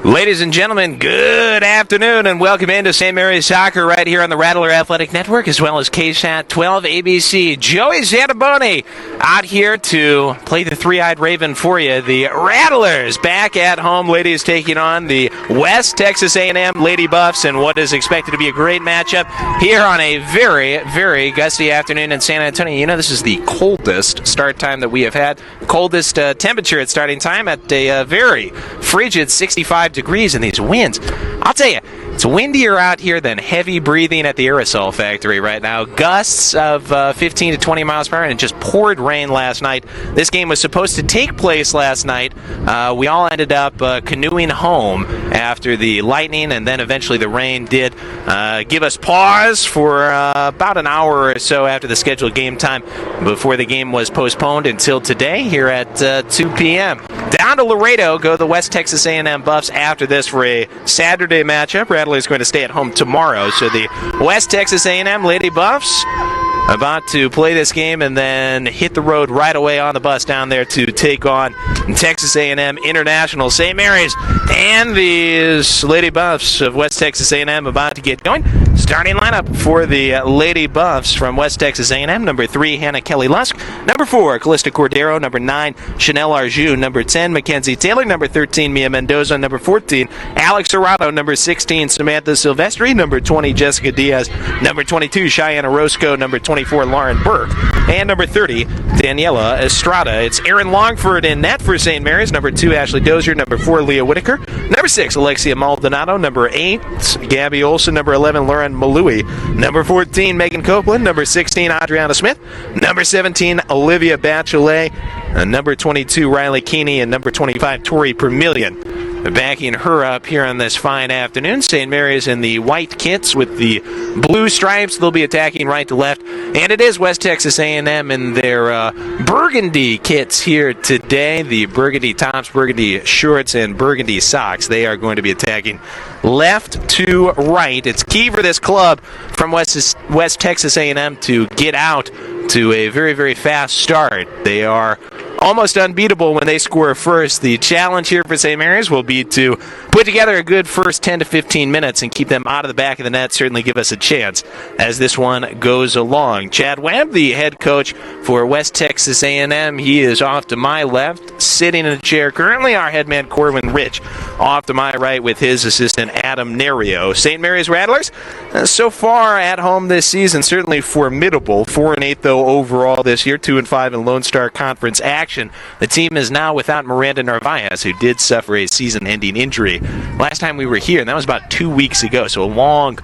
Ladies and gentlemen, good afternoon and welcome into St. Mary's Soccer right here on the Rattler Athletic Network as well as KSAT 12 ABC. Joey Zantaboni out here to play the three-eyed raven for you. The Rattlers back at home. Ladies taking on the West Texas A&M Lady Buffs in what is expected to be a great matchup here on a very, very gusty afternoon in San Antonio. You know, this is the coldest start time that we have had. Coldest temperature at starting time at a very frigid 65 degrees in these winds. I'll tell you, it's windier out here than heavy breathing at the aerosol factory right now. Gusts of 15 to 20 miles per hour, and it just poured rain last night. This game was supposed to take place last night. We all ended up canoeing home after the lightning, and then eventually the rain did give us pause for about an hour or so after the scheduled game time before the game was postponed until today here at 2 p.m. Down to Laredo go the West Texas A&M Buffs after this for a Saturday matchup. Rattler's going to stay at home tomorrow, so the West Texas A&M Lady Buffs about to play this game and then hit the road right away on the bus down there to take on Texas A&M International. St. Mary's and these Lady Buffs of West Texas A&M about to get going. Starting lineup for the Lady Buffs from West Texas A&M. Number 3, Hannah Kelly Lusk. Number 4, Callista Cordero. Number 9, Chanel Arjou. Number 10, Mackenzie Taylor. Number 13, Mia Mendoza. Number 14, Alex Serrato. Number 16, Samantha Silvestri. Number 20, Jessica Diaz. Number 22, Cheyenne Orozco. Number 24, Lauren Burke. And number 30, Daniela Estrada. It's Aaron Longford in net for St. Mary's. Number 2, Ashley Dozier. Number 4, Leah Whitaker. Number 6, Alexia Maldonado. Number 8, Gabby Olson. Number 11, Lauren Malui. Number 14, Megan Copeland. Number 16, Adriana Smith. Number 17, Olivia Bachelet. Number 22, Riley Keeney. And number 25, Tori Permillion. Backing her up here on this fine afternoon. St. Mary's in the white kits with the blue stripes. They'll be attacking right to left. And it is West Texas A&M in their burgundy kits here today. The burgundy tops, burgundy shorts, and burgundy socks. They are going to be attacking left to right. It's key for this club from West Texas A&M to get out to a very, very fast start. They are almost unbeatable when they score first. The challenge here for St. Mary's will be to put together a good first 10 to 15 minutes and keep them out of the back of the net, certainly give us a chance as this one goes along. Chad Webb, the head coach for West Texas A&M, he is off to my left, sitting in a chair currently. Our head man, Corwin Rich, off to my right with his assistant, Adam Nerio. St. Mary's Rattlers, so far at home this season, certainly formidable. 4-8, though, overall this year, 2-5 in Lone Star Conference action. The team is now without Miranda Narvaez, who did suffer a season-ending injury last time we were here, and that was about 2 weeks ago. So a long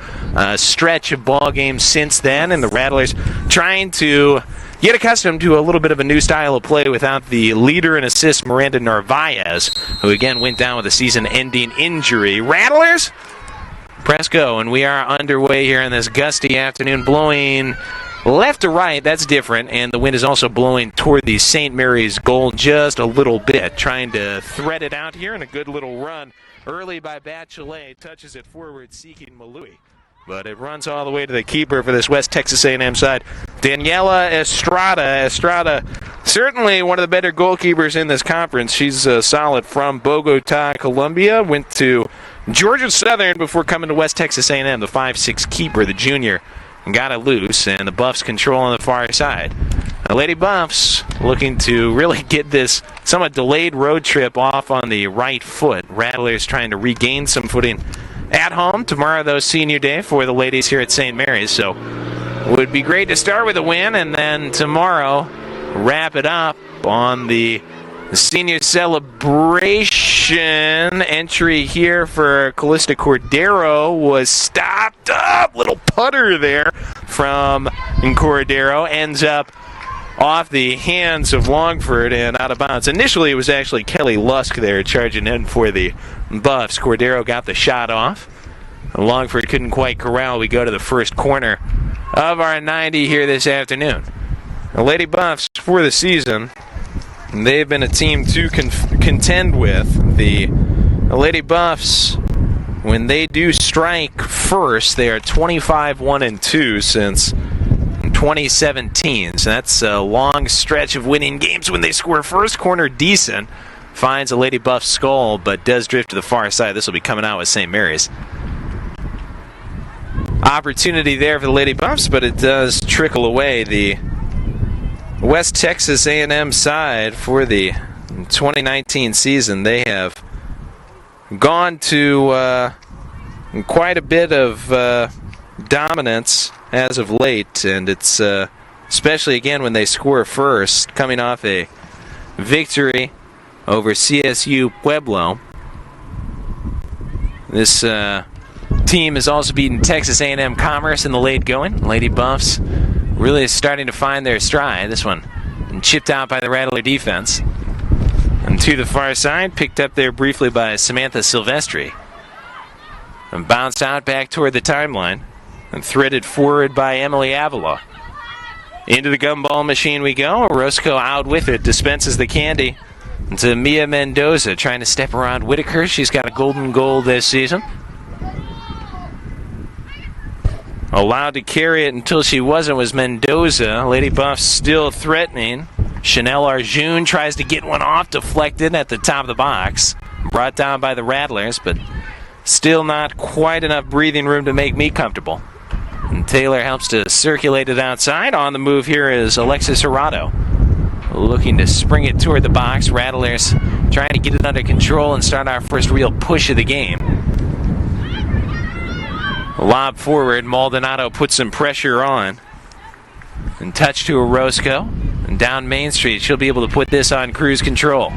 stretch of ball games since then, and the Rattlers trying to get accustomed to a little bit of a new style of play without the leader and assist Miranda Narvaez, who again went down with a season-ending injury. Rattlers, press go, and we are underway here in this gusty afternoon, blowing left to right. That's different, and the wind is also blowing toward the St. Mary's goal just a little bit, trying to thread it out here, and a good little run early by Bachelet touches it forward, seeking Malui. But it runs all the way to the keeper for this West Texas A&M side, Daniela Estrada. Estrada, certainly one of the better goalkeepers in this conference. She's solid from Bogota, Colombia. Went to Georgia Southern before coming to West Texas A&M. The 5'6" keeper, the junior, got it loose, and the Buffs control on the far side. The Lady Buffs looking to really get this somewhat delayed road trip off on the right foot. Rattlers trying to regain some footing at home. Tomorrow, though, senior day for the ladies here at St. Mary's. So it would be great to start with a win, and then tomorrow wrap it up on the senior celebration. Entry here for Callista Cordero was stopped up. Little putter there from Cordero. Ends up off the hands of Longford and out of bounds. Initially, it was actually Kelly Lusk there charging in for the Buffs. Cordero got the shot off. Longford couldn't quite corral. We go to the first corner of our 90 here this afternoon. The Lady Buffs, for the season, they've been a team to contend with. The Lady Buffs, when they do strike first, they are 25-1-2 since 2017. So that's a long stretch of winning games when they score first. Corner decent. finds a Lady Buff skull, but does drift to the far side. This will be coming out with St. Mary's. Opportunity there for the Lady Buffs, but it does trickle away. The West Texas A&M side for the 2019 season, they have gone to quite a bit of dominance as of late, and it's especially again when they score first, coming off a victory over CSU Pueblo. This team has also beaten Texas A&M Commerce in the late going. Lady Buffs really starting to find their stride. This one chipped out by the Rattler defense. And to the far side, picked up there briefly by Samantha Silvestri. And bounced out back toward the timeline. And threaded forward by Emily Avila. Into the gumball machine we go. Roscoe out with it, dispenses the candy to Mia Mendoza, trying to step around Whitaker. She's got a golden goal this season. Allowed to carry it until she wasn't was Mendoza. Lady Buffs still threatening. Chanel Arjun tries to get one off, deflected at the top of the box. Brought down by the Rattlers, but still not quite enough breathing room to make me comfortable. And Taylor helps to circulate it outside. On the move here is Alexis Hirado, looking to spring it toward the box. Rattlers trying to get it under control and start our first real push of the game. Lob forward, Maldonado puts some pressure on. And touch to Orozco. And down Main Street, she'll be able to put this on cruise control.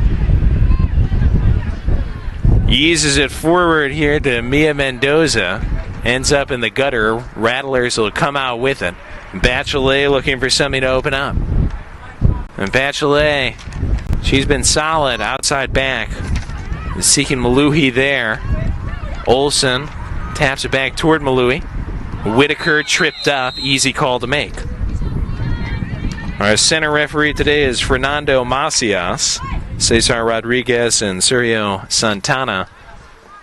Eases it forward here to Mia Mendoza. Ends up in the gutter. Rattlers will come out with it. Bachelet looking for something to open up. And Bachelet, she's been solid outside back. Seeking Maluhi there. Olsen taps it back toward Maluhi. Whitaker tripped up. Easy call to make. Our center referee today is Fernando Macias. Cesar Rodriguez and Sergio Santana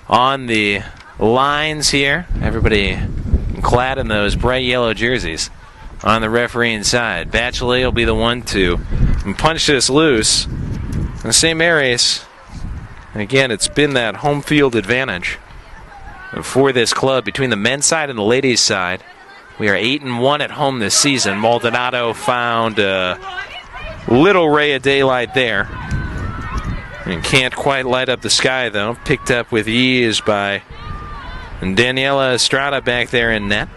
on the lines here. Everybody clad in those bright yellow jerseys on the refereeing side. Bachelet will be the one to punch this loose. And St. Mary's, again, it's been that home field advantage for this club between the men's side and the ladies' side. We are 8-1 at home this season. Maldonado found a little ray of daylight there. And can't quite light up the sky, though. Picked up with ease by Daniela Estrada back there in net.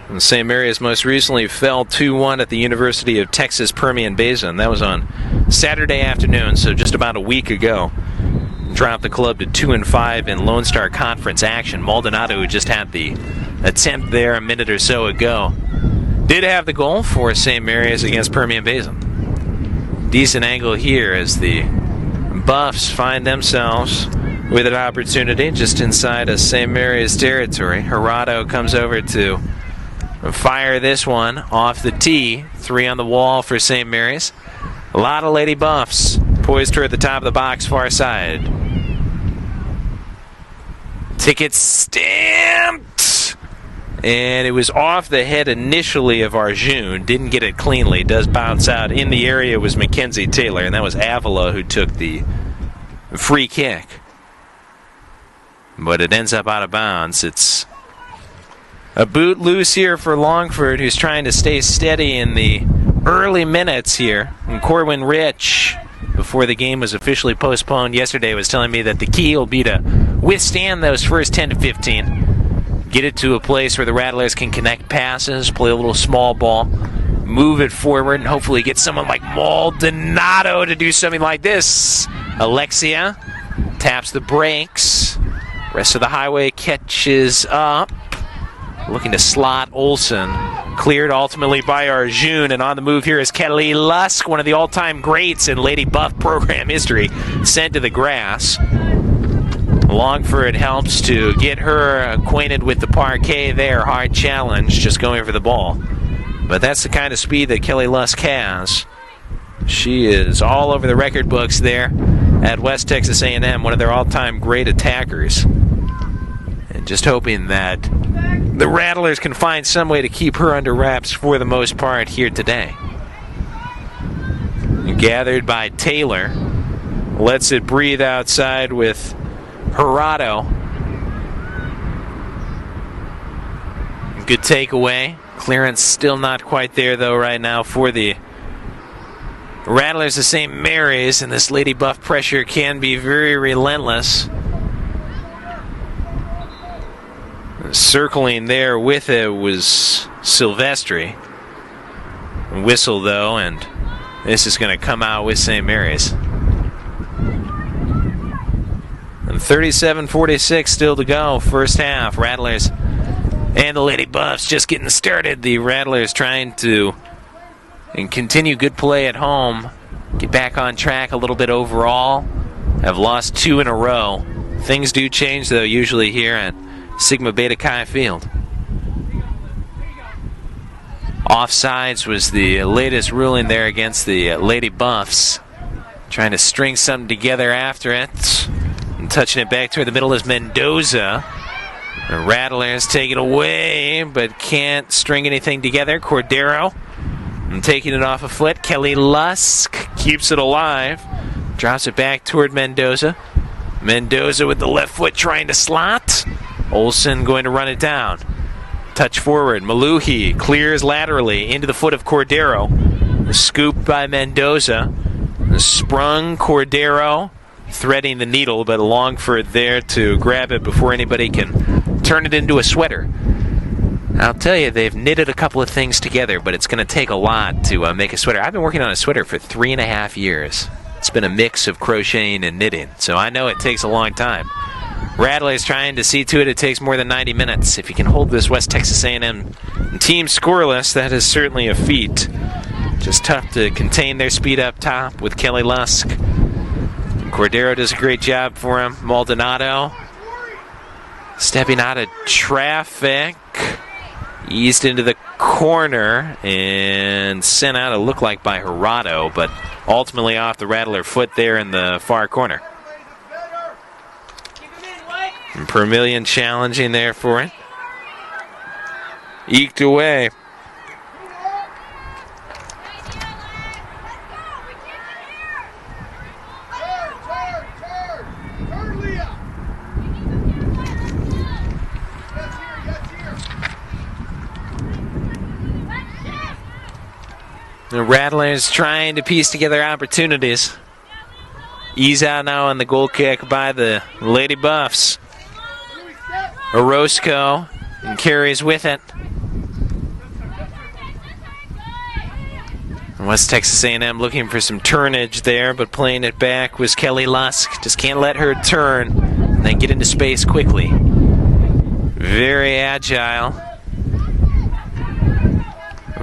And St. Mary's most recently fell 2-1 at the University of Texas Permian Basin. That was on Saturday afternoon, so just about a week ago. Dropped the club to 2-5 in Lone Star Conference action. Maldonado, who just had the attempt there a minute or so ago, did have the goal for St. Mary's against Permian Basin. Decent angle here as the Buffs find themselves with an opportunity just inside of St. Mary's territory. Hirado comes over to fire this one off the tee. 3 on the wall for St. Mary's. A lot of Lady Buffs poised her at the top of the box, far side. Ticket stamped! And it was off the head initially of Arjun. Didn't get it cleanly. Does bounce out. In the area was Mackenzie Taylor, and that was Avila who took the free kick. But it ends up out of bounds. It's a boot loose here for Longford, who's trying to stay steady in the early minutes here. And Corwin Rich, before the game was officially postponed yesterday, was telling me that the key will be to withstand those first 10 to 15. Get it to a place where the Rattlers can connect passes, play a little small ball, move it forward, and hopefully get someone like Maldonado to do something like this. Alexia taps the brakes. Rest of the highway catches up. Looking to slot Olsen. Cleared ultimately by Arjun, and on the move here is Kelly Lusk, one of the all-time greats in Lady Buff program history, sent to the grass. Longford helps to get her acquainted with the parquet there. Hard challenge, just going for the ball. But that's the kind of speed that Kelly Lusk has. She is all over the record books there at West Texas A&M, one of their all-time great attackers. And just hoping that the Rattlers can find some way to keep her under wraps for the most part here today. Gathered by Taylor. lets it breathe outside with Gerardo. Good takeaway. Clearance still not quite there, though, right now for the Rattlers of St. Mary's, and this Lady Buff pressure can be very relentless. Circling there with it was Silvestri. Whistle, though, and this is going to come out with St. Mary's. And 37-46 still to go, first half. Rattlers and the Lady Buffs just getting started. The Rattlers trying to continue good play at home, get back on track a little bit overall. Have lost 2 in a row. Things do change, though, usually here at Sigma Beta Chi Field. Offsides was the latest ruling there against the Lady Buffs. Trying to string something together after it. And touching it back toward the middle is Mendoza. The Rattlers take it away, but can't string anything together. Cordero and taking it off a foot. Kelly Lusk keeps it alive. Drops it back toward Mendoza. Mendoza with the left foot trying to slot. Olsen going to run it down. Touch forward. Maluhi clears laterally into the foot of Cordero. The scoop by Mendoza. The sprung Cordero threading the needle, but Longford there to grab it before anybody can turn it into a sweater. I'll tell you, they've knitted a couple of things together, but it's going to take a lot to make a sweater. I've been working on a sweater for 3.5 years. It's been a mix of crocheting and knitting, so I know it takes a long time. Rattlers trying to see to it takes more than 90 minutes. If you can hold this West Texas A&M team scoreless, that is certainly a feat. Just tough to contain their speed up top with Kelly Lusk. Cordero does a great job for him. Maldonado stepping out of traffic. Eased into the corner and sent out a look like by Gerardo, but ultimately off the Rattler foot there in the far corner. And Permillion challenging there for it. Eked away. The Rattlers trying to piece together opportunities. Ease out now on the goal kick by the Lady Buffs. Orozco and carries with it. West Texas A&M looking for some turnage there, but playing it back was Kelly Lusk. Just can't let her turn and then get into space quickly. Very agile.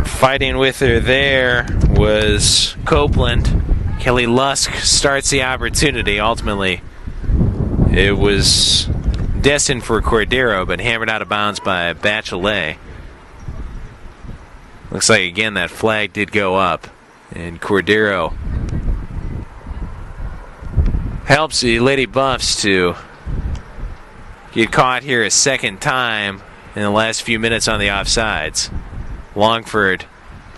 Fighting with her there was Copeland. Kelly Lusk starts the opportunity. Ultimately, it was destined for Cordero, but hammered out of bounds by Bachelet. Looks like, again, that flag did go up. And Cordero helps the Lady Buffs to get caught here a second time in the last few minutes on the offsides. Longford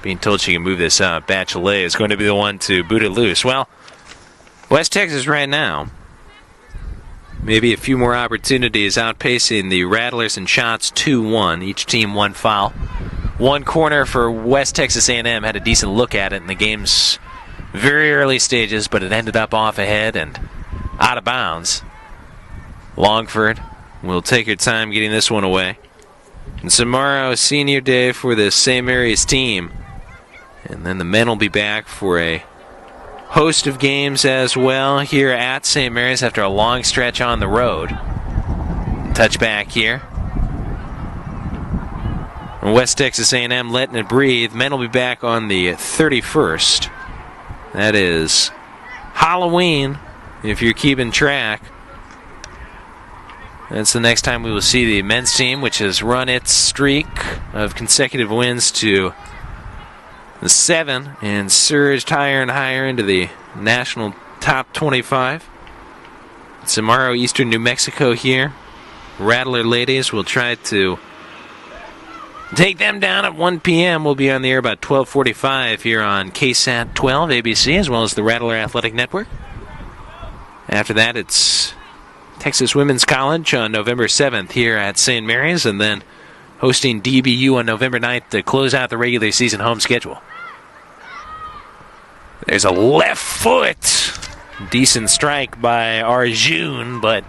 being told she can move this up. Bachelet is going to be the one to boot it loose. Well, West Texas right now, maybe a few more opportunities, outpacing the Rattlers in shots 2-1. Each team one foul. One corner for West Texas A&M. Had a decent look at it in the game's very early stages, but it ended up off ahead and out of bounds. Longford will take her time getting this one away. And tomorrow, senior day for the St. Mary's team. And then the men will be back for a host of games as well here at St. Mary's after a long stretch on the road. Touchback here. And West Texas A&M letting it breathe. Men will be back on the 31st. That is Halloween, if you're keeping track. That's the next time we will see the men's team, which has run its streak of consecutive wins to 7 and surged higher and higher into the national top 25. Tomorrow, Eastern New Mexico here. Rattler ladies will try to take them down at 1 p.m. We'll be on the air about 12:45 here on KSAT 12 ABC, as well as the Rattler Athletic Network. After that, it's Texas Women's College on November 7th here at St. Mary's, and then hosting DBU on November 9th to close out the regular season home schedule. There's a left foot. Decent strike by Arjun, but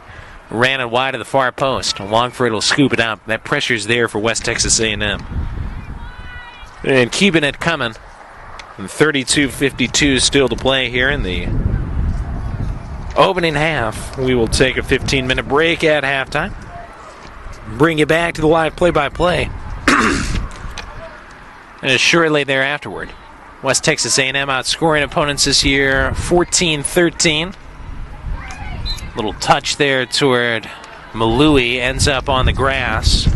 ran it wide of the far post. Longford will scoop it up. That pressure's there for West Texas A&M. And keeping it coming. 32-52 still to play here in the opening half. We will take a 15-minute break at halftime. Bring you back to the live play-by-play. And shortly thereafterward. West Texas A&M outscoring opponents this year 14-13. Little touch there toward Malui, ends up on the grass.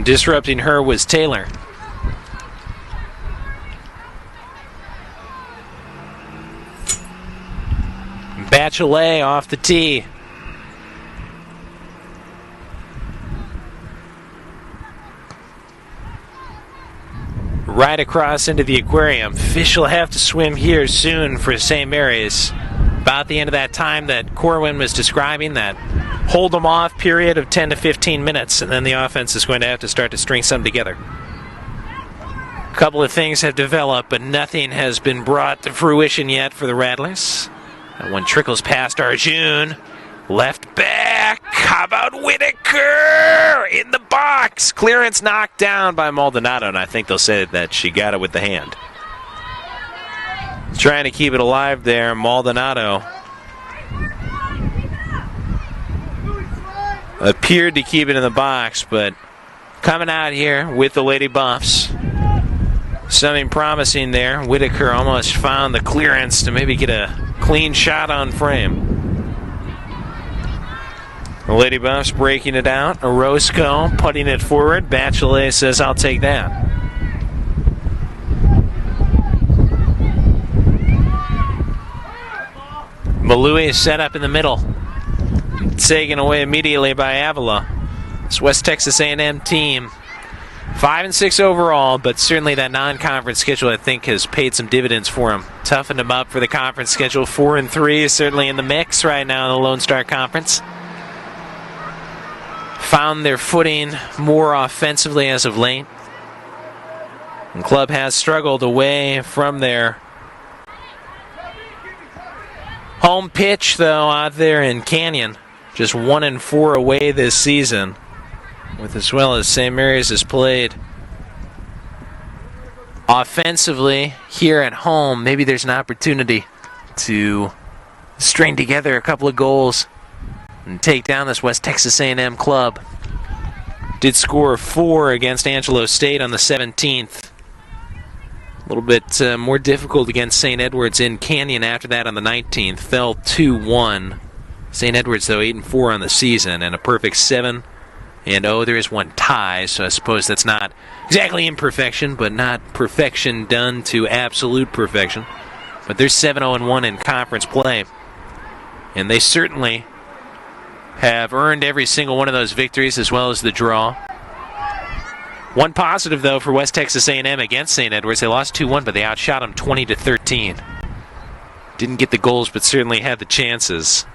Disrupting her was Taylor. Bachelet off the tee. Right across into the aquarium. Fish will have to swim here soon for St. Mary's. About the end of that time that Corwin was describing, that hold them off period of 10 to 15 minutes, and then the offense is going to have to start to string something together. A couple of things have developed, but nothing has been brought to fruition yet for the Rattlers. That one trickles past Arjun. Left back. How about Whitaker in the box? Clearance knocked down by Maldonado, and I think they'll say that she got it with the hand. Trying to keep it alive there, Maldonado. Appeared to keep it in the box, but coming out here with the Lady Buffs. Something promising there. Whitaker almost found the clearance to maybe get a clean shot on frame. The Lady Buffs breaking it out. Orozco putting it forward. Bachelet says, I'll take that. Malui is set up in the middle. Taken away immediately by Avila. This West Texas A&M team, 5-6 overall, but certainly that non-conference schedule I think has paid some dividends for them. Toughened them up for the conference schedule. 4-3 certainly in the mix right now in the Lone Star Conference. Found their footing more offensively as of late. The club has struggled away from their home pitch, though, out there in Canyon. Just 1-4 away this season, with as well as St. Mary's has played offensively here at home. Maybe there's an opportunity to string together a couple of goals and take down this West Texas A&M club. Did score 4 against Angelo State on the 17th. A little bit more difficult against St. Edwards in Canyon after that on the 19th. Fell 2-1. St. Edwards, though, 8-4 on the season and a perfect 7-0. There is one tie, so I suppose that's not exactly imperfection, but not perfection done to absolute perfection. But they're 7-0-1 in conference play. And they certainly have earned every single one of those victories as well as the draw. One positive, though, for West Texas A&M against St. Edwards. They lost 2-1, but they outshot them 20-13. Didn't get the goals, but certainly had the chances.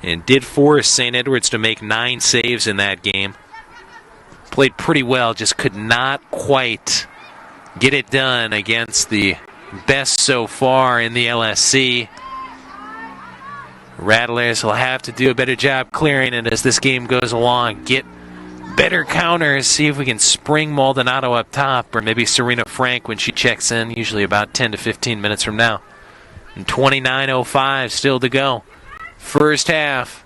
And did force St. Edwards to make 9 saves in that game. Played pretty well, just could not quite get it done against the best so far in the LSC. Rattlers will have to do a better job clearing it as this game goes along. Get better counters, see if we can spring Maldonado up top, or maybe Serena Frank when she checks in, usually about 10 to 15 minutes from now. And 29:05 still to go. First half.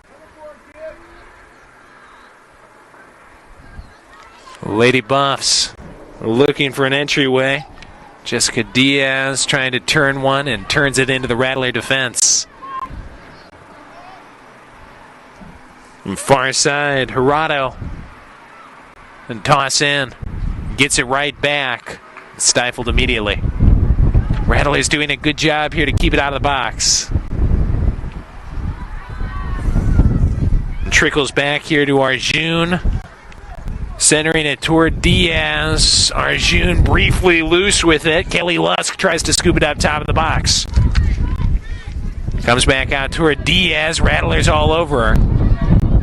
Lady Buffs looking for an entryway. Jessica Diaz trying to turn one and turns it into the Rattler defense. From far side, Gerardo. And toss in. Gets it right back. Stifled immediately. Rattler's doing a good job here to keep it out of the box. And trickles back here to Arjun. Centering it toward Diaz. Arjun briefly loose with it. Kelly Lusk tries to scoop it up top of the box. Comes back out to her. Diaz. Rattlers all over her.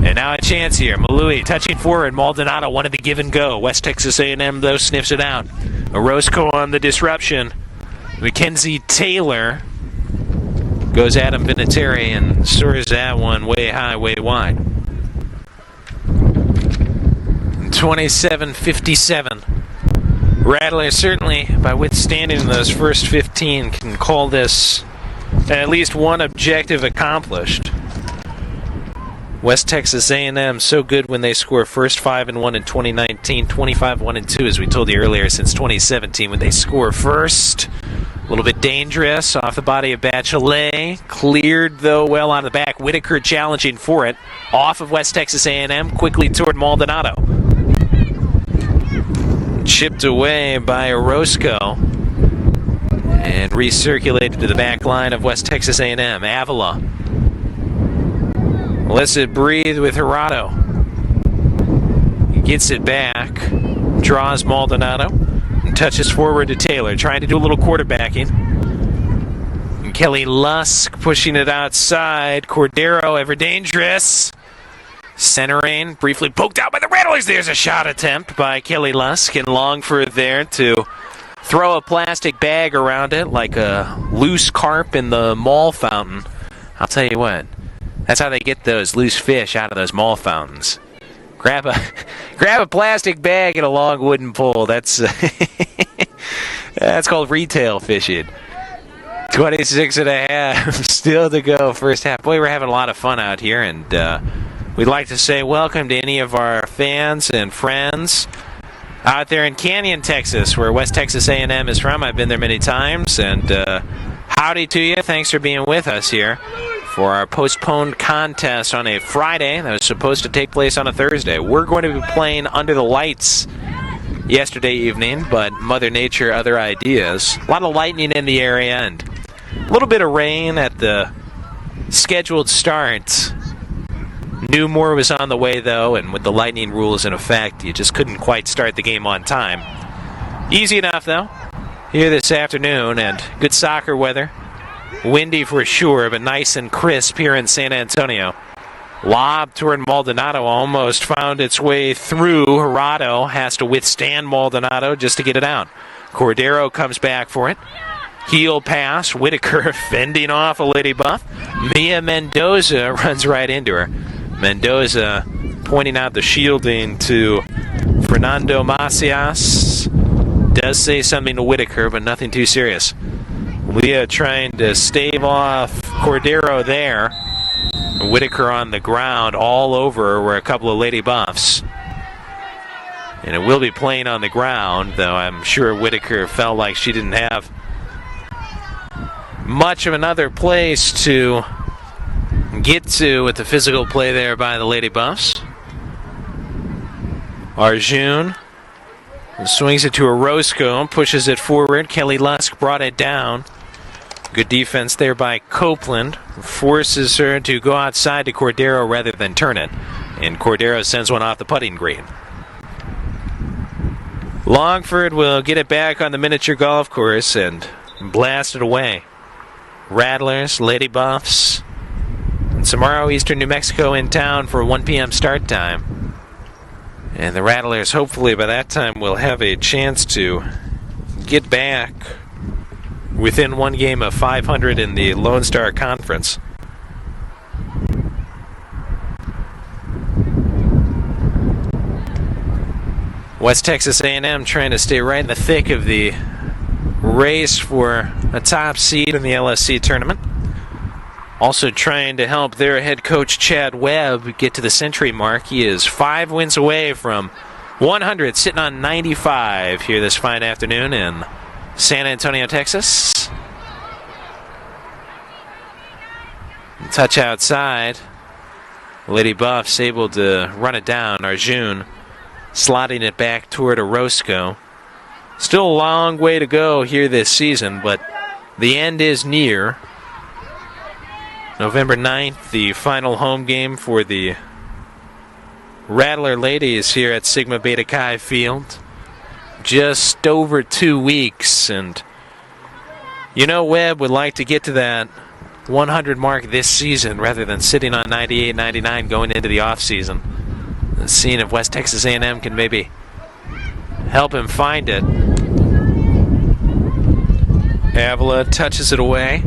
And now a chance here. Malui touching forward. Maldonado wanted to give and go. West Texas A&M, though, sniffs it out. Orozco on the disruption. Mackenzie Taylor goes Adam Vinatieri and soars that one way high, way wide. 27-57. Rattlers certainly, by withstanding those first 15, can call this at least one objective accomplished. West Texas A&M so good when they score first 5-1 in 2019, 25-1-2 as we told you earlier since 2017 when they score first. A little bit dangerous off the body of Bachelet. Cleared though well on the back. Whitaker challenging for it. Off of West Texas A&M quickly toward Maldonado. Chipped away by Orozco and recirculated to the back line of West Texas A&M. Avila lets it breathe with Hirado. He gets it back, draws Maldonado, and touches forward to Taylor, trying to do a little quarterbacking. And Kelly Lusk pushing it outside. Cordero, ever dangerous. Centering, briefly poked out by the Rattlers. There's a shot attempt by Kelly Lusk, and Longford there to throw a plastic bag around it like a loose carp in the mall fountain. I'll tell you what, that's how they get those loose fish out of those mall fountains. Grab a plastic bag and a long wooden pole. That's that's called retail fishing. 26.5 still to go first half. Boy, we're having a lot of fun out here, and we'd like to say welcome to any of our fans and friends out there in Canyon, Texas, where West Texas A&M is from. I've been there many times, and howdy to you. Thanks for being with us here for our postponed contest on a Friday that was supposed to take place on a Thursday. We're going to be playing under the lights yesterday evening, but Mother Nature, other ideas. A lot of lightning in the area and a little bit of rain at the scheduled start. Knew more was on the way, though, and with the lightning rules in effect, you just couldn't quite start the game on time. Easy enough, though, here this afternoon, and good soccer weather. Windy for sure, but nice and crisp here in San Antonio. Lob toward Maldonado almost found its way through. Hirado has to withstand Maldonado just to get it out. Cordero comes back for it. Heel pass. Whitaker fending off a Lady Buff. Mia Mendoza runs right into her. Mendoza pointing out the shielding to Fernando Macias. Does say something to Whitaker, but nothing too serious. Leah trying to stave off Cordero there. Whitaker on the ground. All over were a couple of Lady Buffs. And it will be playing on the ground, though I'm sure Whitaker felt like she didn't have much of another place to get to with the physical play there by the Lady Buffs. Arjun swings it to Orozco, pushes it forward. Kelly Lusk brought it down. Good defense there by Copeland. Forces her to go outside to Cordero rather than turn it. And Cordero sends one off the putting green. Longford will get it back on the miniature golf course and blast it away. Rattlers, Lady Buffs, and tomorrow Eastern New Mexico in town for 1 p.m. start time. And the Rattlers, hopefully by that time, will have a chance to get back within one game of 500 in the Lone Star Conference. West Texas A&M trying to stay right in the thick of the race for a top seed in the LSC tournament. Also trying to help their head coach Chad Webb get to the century mark. He is 5 wins away from 100, sitting on 95 here this fine afternoon in San Antonio, Texas. Touch outside. Lady Buffs able to run it down. Arjun slotting it back toward Orozco. Still a long way to go here this season, but the end is near. November 9th, the final home game for the Rattler ladies here at Sigma Beta Chi Field. Just over 2 weeks, and you know Webb would like to get to that 100 mark this season rather than sitting on 98, 99 going into the offseason. And seeing if West Texas A&M can maybe help him find it. Avila touches it away.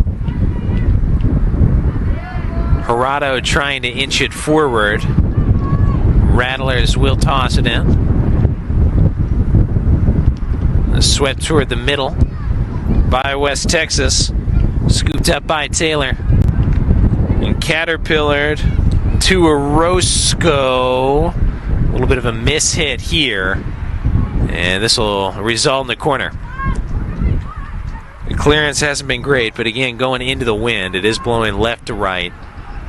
Jurado trying to inch it forward. Rattlers will toss it in. Swept toward the middle by West Texas. Scooped up by Taylor. And caterpillared to Orozco. A little bit of a miss hit here. And this will result in the corner. The clearance hasn't been great, but again, going into the wind, it is blowing left to right,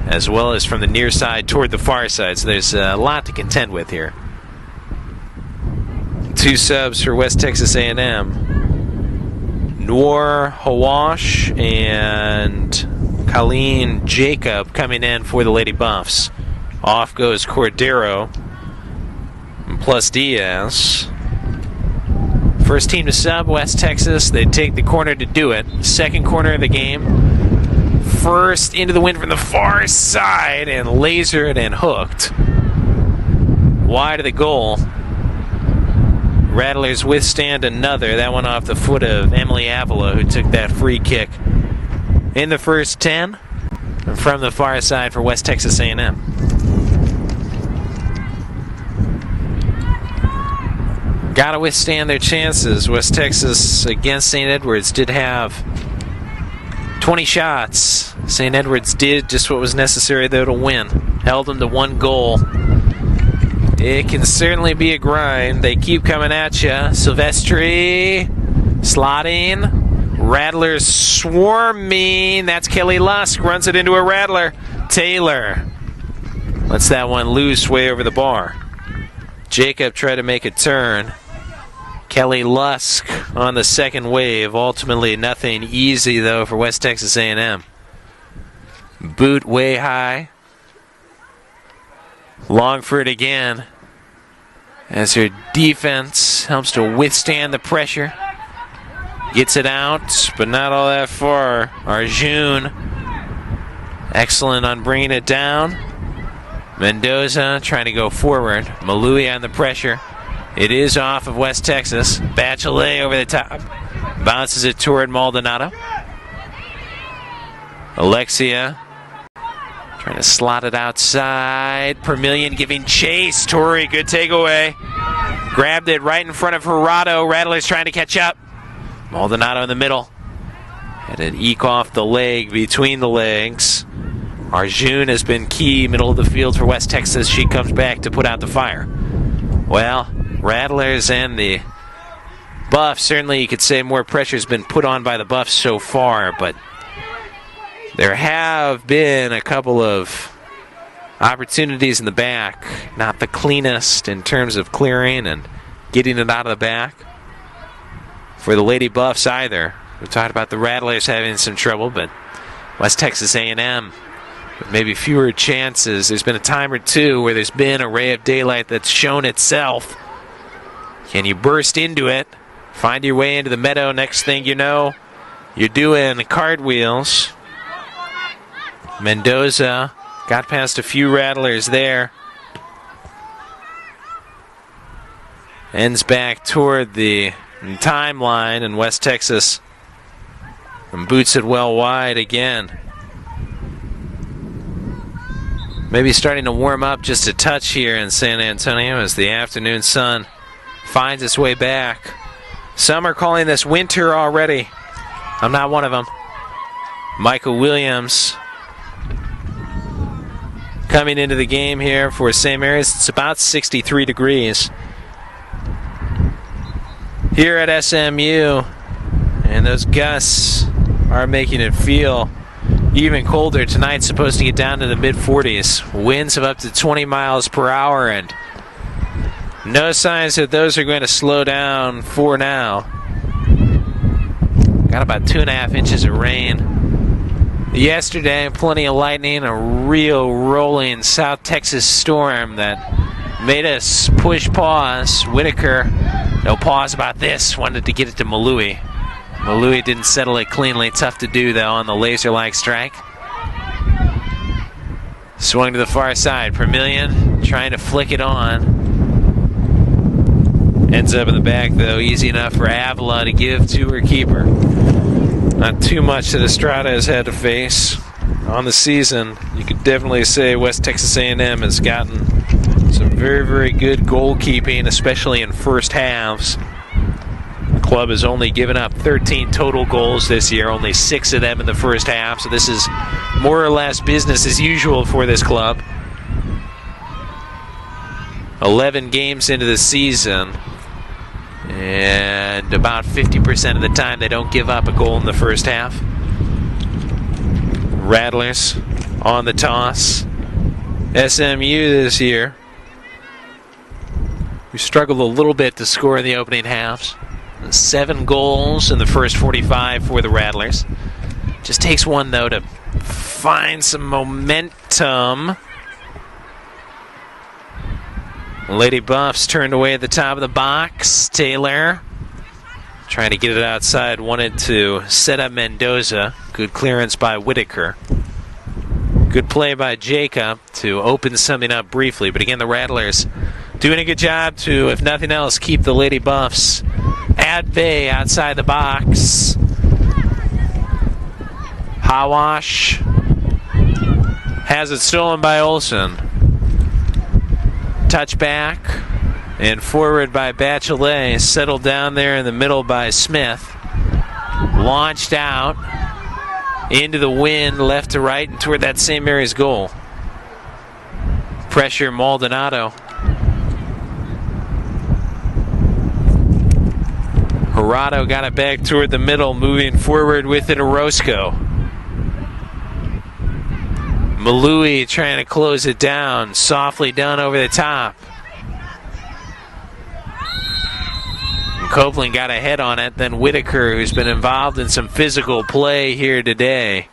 as well as from the near side toward the far side, so there's a lot to contend with here. 2 subs for West Texas A&M. Noor Hawash and Colleen Jacob coming in for the Lady Buffs. Off goes Cordero, plus Diaz. First team to sub, West Texas. They take the corner to do it. Second corner of the game. First into the wind from the far side and lasered and hooked. Wide of the goal. Rattlers withstand another. That one off the foot of Emily Avila, who took that free kick in the first 10 from the far side for West Texas A&M. Got to withstand their chances. West Texas against St. Edwards did have 20 shots. St. Edwards did just what was necessary, though, to win. Held them to 1 goal. It can certainly be a grind. They keep coming at you. Silvestri slotting. Rattlers swarming. That's Kelly Lusk. Runs it into a Rattler. Taylor lets that one loose way over the bar. Jacob tried to make a turn. Kelly Lusk on the second wave. Ultimately nothing easy, though, for West Texas A&M. Boot way high. Longford again, as her defense helps to withstand the pressure. Gets it out, but not all that far. Arjun, excellent on bringing it down. Mendoza trying to go forward. Malui on the pressure. It is off of West Texas. Bachelet over the top. Bounces it toward Maldonado. Alexia trying to slot it outside. Permillion giving chase. Torrey, good takeaway. Grabbed it right in front of Jurado. Rattlers trying to catch up. Maldonado in the middle. Had it eke off the leg, between the legs. Arjun has been key, middle of the field for West Texas. She comes back to put out the fire. Well, Rattlers and the Buffs, certainly you could say more pressure has been put on by the Buffs so far, but there have been a couple of opportunities in the back. Not the cleanest in terms of clearing and getting it out of the back for the Lady Buffs either. We talked about the Rattlers having some trouble, but West Texas A&M with maybe fewer chances. There's been a time or two where there's been a ray of daylight that's shown itself. Can you burst into it, find your way into the meadow? Next thing you know, you're doing cartwheels. Mendoza got past a few Rattlers there. Ends back toward the timeline, and West Texas boots it well wide again. Maybe starting to warm up just a touch here in San Antonio as the afternoon sun finds its way back. Some are calling this winter already. I'm not one of them. Michael Williams coming into the game here for St. Mary's. It's about 63 degrees here at SMU, and those gusts are making it feel even colder. Tonight's supposed to get down to the mid-40s. Winds of up to 20 miles per hour, and no signs that those are going to slow down for now. Got about 2.5 inches of rain yesterday, plenty of lightning, a real rolling South Texas storm that made us push pause. Whitaker, no pause about this, wanted to get it to Malui. Malui didn't settle it cleanly. Tough to do, though, on the laser-like strike. Swung to the far side. Permillion trying to flick it on. Ends up in the back, though. Easy enough for Avila to give to her keeper. Not too much that Estrada has had to face on the season. You could definitely say West Texas A&M has gotten some very, very good goalkeeping, especially in first halves. The club has only given up 13 total goals this year, only 6 of them in the first half, so this is more or less business as usual for this club. 11 games into the season, and about 50% of the time they don't give up a goal in the first half. Rattlers on the toss. SMU this year, we struggled a little bit to score in the opening halves. 7 goals in the first 45 for the Rattlers. Just takes one, though, to find some momentum. Lady Buffs turned away at the top of the box. Taylor trying to get it outside. Wanted to set up Mendoza. Good clearance by Whitaker. Good play by Jacob to open something up briefly. But again, the Rattlers doing a good job to, if nothing else, keep the Lady Buffs at bay outside the box. Hawash has it stolen by Olsen. Touchback and forward by Bachelet. Settled down there in the middle by Smith. Launched out into the wind, left to right, and toward that St. Mary's goal. Pressure Maldonado. Jurado got it back toward the middle, moving forward with it, Orozco. Malui trying to close it down, softly done over the top. And Copeland got a head on it, then Whitaker, who's been involved in some physical play here today,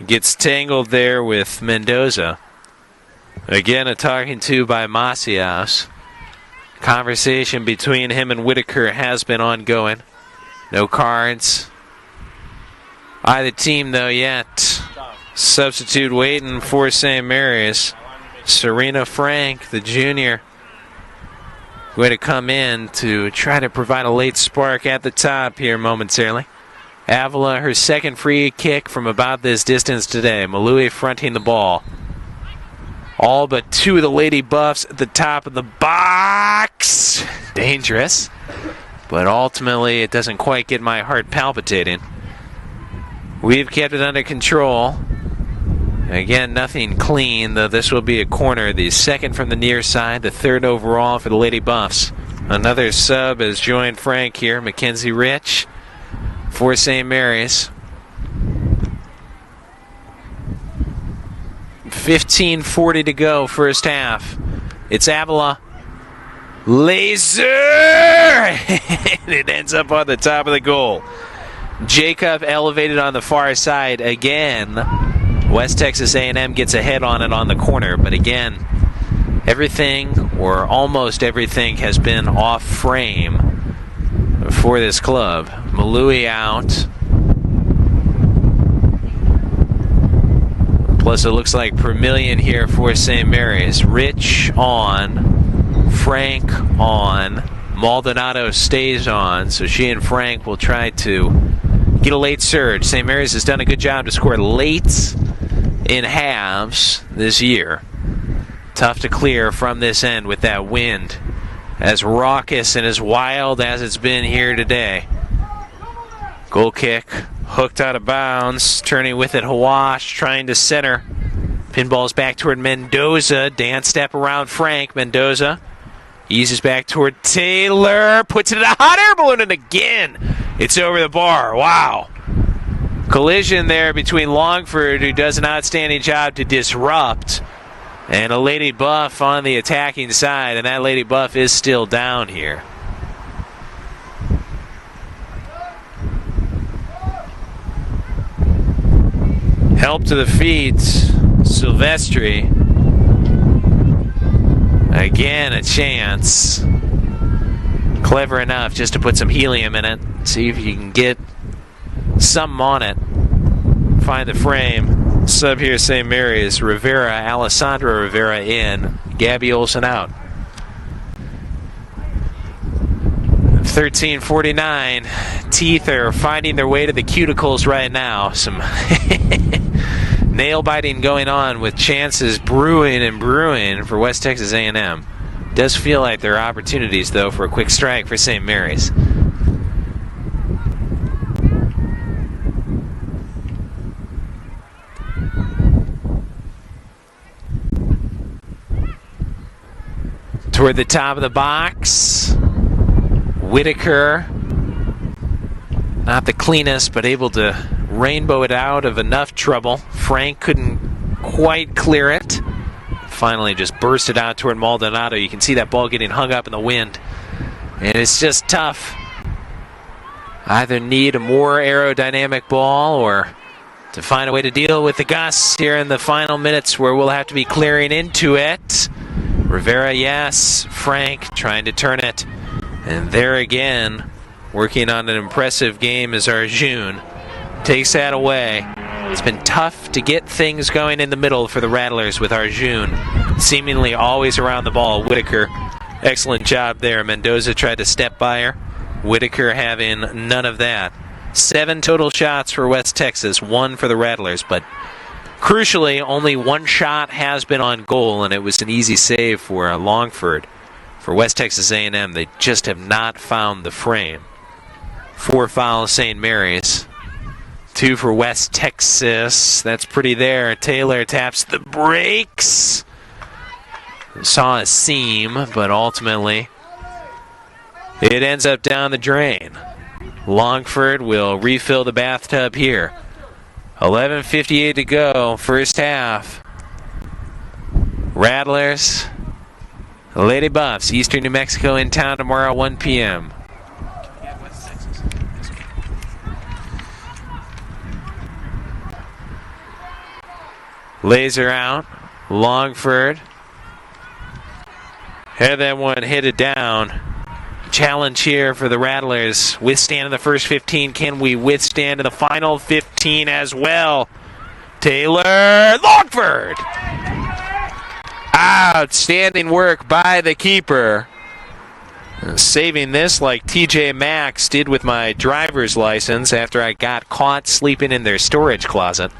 gets tangled there with Mendoza. Again, a talking to by Macias. Conversation between him and Whitaker has been ongoing. No cards. Either team, though, yet. Substitute waiting for St. Mary's. Serena Frank, the junior, going to come in to try to provide a late spark at the top here momentarily. Avila, her second free kick from about this distance today. Malui fronting the ball. All but 2 of the Lady Buffs at the top of the box. Dangerous. But ultimately, it doesn't quite get my heart palpitating. We've kept it under control. Again, nothing clean, though this will be a corner. The second from the near side, the 3rd overall for the Lady Buffs. Another sub has joined Frank here, Mackenzie Rich for St. Mary's. 15:40 to go, first half. It's Avila. Laser! And it ends up on the top of the goal. Jacob elevated on the far side again. West Texas A&M gets a head on it on the corner, but again, everything or almost everything has been off frame for this club. Malui out. Plus it looks like Permillion here for St. Mary's. Rich on. Frank on. Maldonado stays on, so she and Frank will try to get a late surge. St. Mary's has done a good job to score late in halves this year. Tough to clear from this end with that wind, as raucous and as wild as it's been here today. Goal kick, hooked out of bounds, turning with it Hawash, trying to center. Pinball's back toward Mendoza, dance step around Frank. Mendoza eases back toward Taylor, puts it in a hot air balloon, and again, it's over the bar. Wow. Collision there between Longford, who does an outstanding job to disrupt, and a Lady Buff on the attacking side, and that Lady Buff is still down here. Help to the feet, Silvestri. Again, a chance. Clever enough just to put some helium in it. See if you can get something on it. Find the frame. Sub here, St. Mary's. Rivera, Alessandra Rivera in. Gabby Olsen out. 13:49. Teeth are finding their way to the cuticles right now. Some nail biting going on with chances brewing and brewing for West Texas A&M. Does feel like there are opportunities, though, for a quick strike for St. Mary's. Toward the top of the box, Whitaker, not the cleanest, but able to rainbow it out of enough trouble. Frank couldn't quite clear it. Finally just burst it out toward Maldonado. You can see that ball getting hung up in the wind. And it's just tough. Either need a more aerodynamic ball or to find a way to deal with the gusts here in the final minutes where we'll have to be clearing into it. Rivera, yes. Frank trying to turn it. And there again, working on an impressive game is Arjun. Takes that away. It's been tough to get things going in the middle for the Rattlers with Arjun seemingly always around the ball. Whitaker, excellent job there. Mendoza tried to step by her. Whitaker having none of that. 7 total shots for West Texas, 1 for the Rattlers, but crucially, only 1 shot has been on goal, and it was an easy save for Longford. For West Texas A&M, they just have not found the frame. 4 fouls, St. Mary's. 2 for West Texas. That's pretty there. Taylor taps the brakes. Saw a seam, but ultimately it ends up down the drain. Longford will refill the bathtub here. 11:58 to go, first half. Rattlers, Lady Buffs, Eastern New Mexico in town tomorrow, 1 p.m. Laser out. Longford. Had that one hit it down. Challenge here for the Rattlers. Withstand in the first 15. Can we withstand in the final 15 as well? Taylor Longford! Outstanding work by the keeper. Saving this like TJ Maxx did with my driver's license after I got caught sleeping in their storage closet.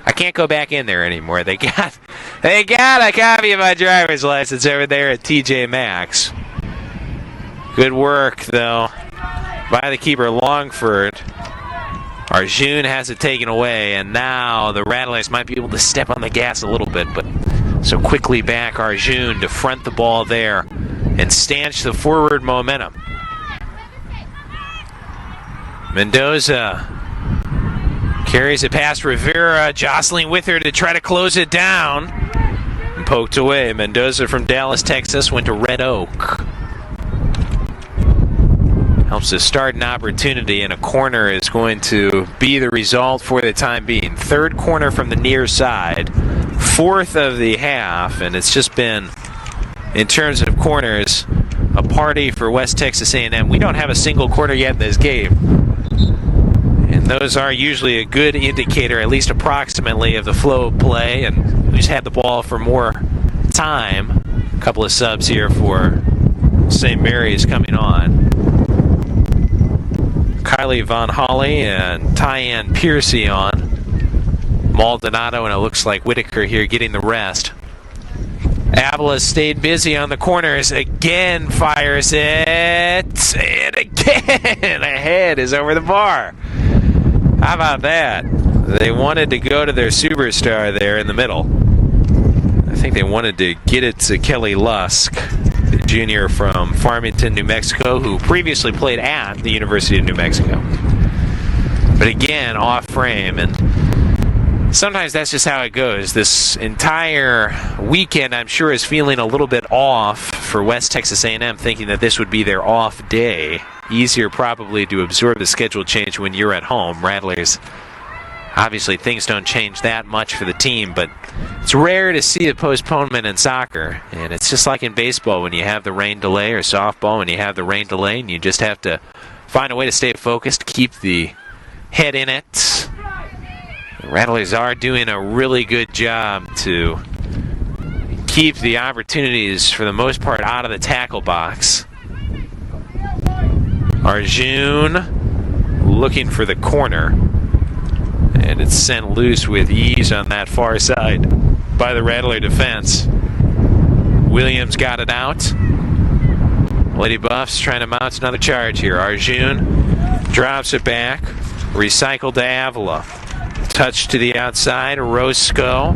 I can't go back in there anymore. They got a copy of my driver's license over there at TJ Maxx. Good work, though, by the keeper, Longford. Arjun has it taken away, and now the Rattlers might be able to step on the gas a little bit, but so quickly back Arjun to front the ball there and stanch the forward momentum. Mendoza carries it past Rivera, jostling with her to try to close it down. And poked away. Mendoza from Dallas, Texas, went to Red Oak. Helps to start an opportunity, and a corner is going to be the result for the time being. Third corner from the near side. 4th of the half, and it's just been, in terms of corners, a party for West Texas A&M. We don't have a single corner yet in this game. And those are usually a good indicator, at least approximately, of the flow of play, and who's had the ball for more time. A couple of subs here for St. Mary's coming on. Kylie Von Holly and Tyann Piercy on. Maldonado, and it looks like Whitaker here getting the rest. Avila stayed busy on the corners. Again fires it. And again, a head is over the bar. How about that? They wanted to go to their superstar there in the middle. I think they wanted to get it to Kelly Lusk, the junior from Farmington, New Mexico, who previously played at the University of New Mexico. But again, off frame, and sometimes that's just how it goes. This entire weekend, I'm sure, is feeling a little bit off for West Texas A&M, thinking that this would be their off day. Easier probably to absorb the schedule change when you're at home. Rattlers, obviously things don't change that much for the team, but it's rare to see a postponement in soccer. And it's just like in baseball when you have the rain delay, or softball when you have the rain delay, and you just have to find a way to stay focused, keep the head in it. The Rattlers are doing a really good job to keep the opportunities, for the most part, out of the tackle box. Arjun looking for the corner, and it's sent loose with ease on that far side by the Rattler defense. Williams got it out. Lady Buffs trying to mount another charge here. Arjun drops it back. Recycled to Avila. Touch to the outside. Orozco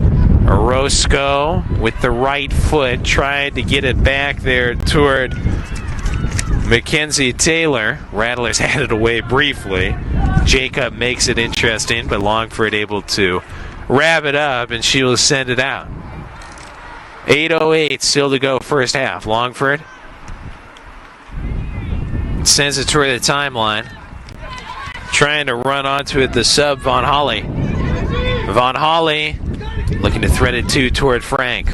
with the right foot tried to get it back there toward Mackenzie Taylor. Rattlers had it away briefly. Jacob makes it interesting, but Longford able to wrap it up, and she will send it out. 8:08 still to go first half. Longford sends it toward the timeline. Trying to run onto it, the sub, Von Holly. Von Holly looking to thread it toward Frank.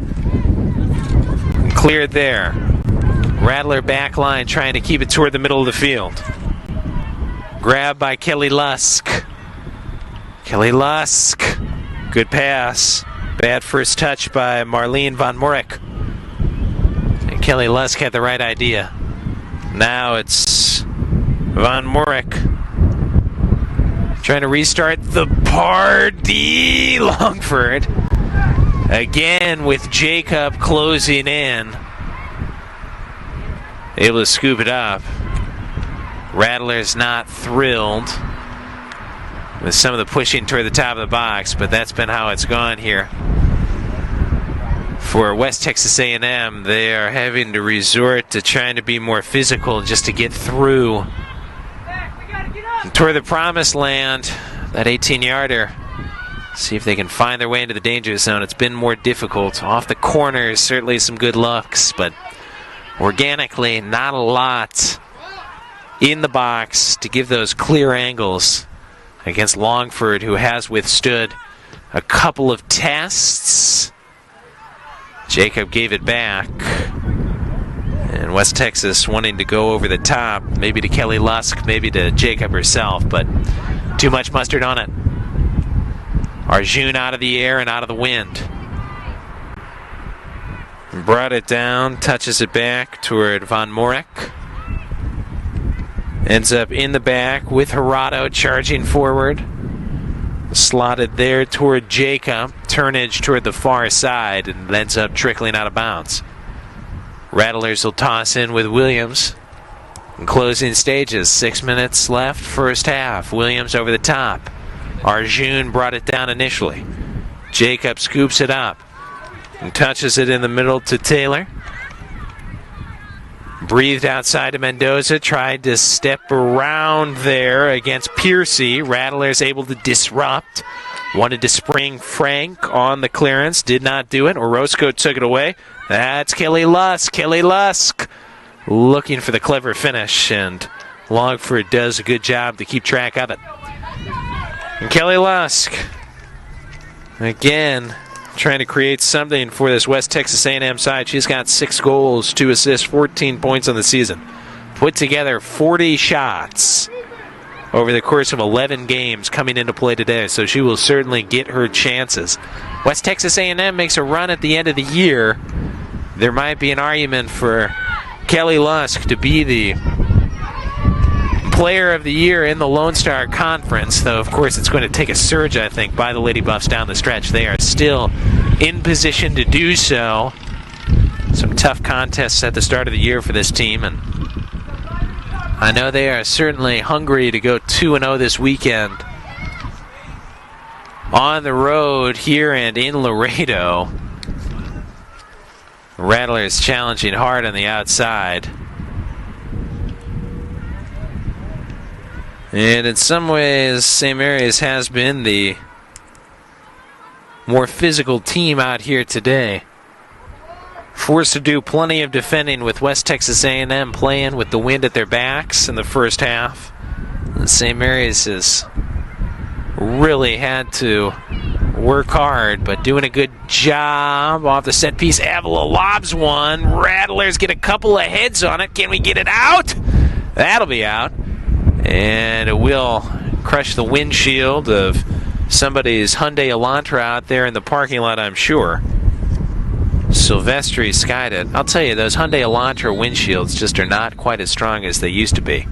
Cleared there. Rattler back line trying to keep it toward the middle of the field. Grabbed by Kelly Lusk. Kelly Lusk. Good pass. Bad first touch by Marlene Von Morik. And Kelly Lusk had the right idea. Now it's Von Morik trying to restart the party. Longford again with Jacob closing in. Able to scoop it up. Rattlers not thrilled with some of the pushing toward the top of the box, but that's been how it's gone here. For West Texas A&M, they are having to resort to trying to be more physical just to get through toward the promised land, that 18-yarder. See if they can find their way into the danger zone. It's been more difficult. Off the corners, certainly some good looks, but organically, not a lot in the box to give those clear angles against Longford, who has withstood a couple of tests. Jacob gave it back. And West Texas wanting to go over the top, maybe to Kelly Lusk, maybe to Jacob herself, but too much mustard on it. Arjun out of the air and out of the wind. Brought it down, touches it back toward Von Morik. Ends up in the back with Gerardo charging forward. Slotted there toward Jacob. Turnage toward the far side and ends up trickling out of bounds. Rattlers will toss in with Williams. In closing stages, 6 minutes left, first half. Williams over the top. Arjun brought it down initially. Jacob scoops it up and touches it in the middle to Taylor. Breathed outside to Mendoza, tried to step around there against Piercy. Rattlers able to disrupt. Wanted to spring Frank on the clearance, did not do it. Orozco took it away. That's Kelly Lusk. Kelly Lusk looking for the clever finish, and Longford does a good job to keep track of it. And Kelly Lusk, again, trying to create something for this West Texas A&M side. She's got 6 goals, 2 assists, 14 points on the season. Put together 40 shots over the course of 11 games coming into play today, so she will certainly get her chances. West Texas A&M makes a run at the end of the year. There might be an argument for Kelly Lusk to be the Player of the Year in the Lone Star Conference, though of course it's going to take a surge, I think, by the Lady Buffs down the stretch. They are still in position to do so. Some tough contests at the start of the year for this team, and I know they are certainly hungry to go 2-0 this weekend on the road here and in Laredo. Rattlers challenging hard on the outside. And in some ways, St. Mary's has been the more physical team out here today. Forced to do plenty of defending with West Texas A&M playing with the wind at their backs in the first half. And St. Mary's has really had to work hard, but doing a good job off the set piece. Avila lobs one. Rattlers get a couple of heads on it. Can we get it out? That'll be out. And it will crush the windshield of somebody's Hyundai Elantra out there in the parking lot, I'm sure. Silvestri skied it. I'll tell you, those Hyundai Elantra windshields just are not quite as strong as they used to be.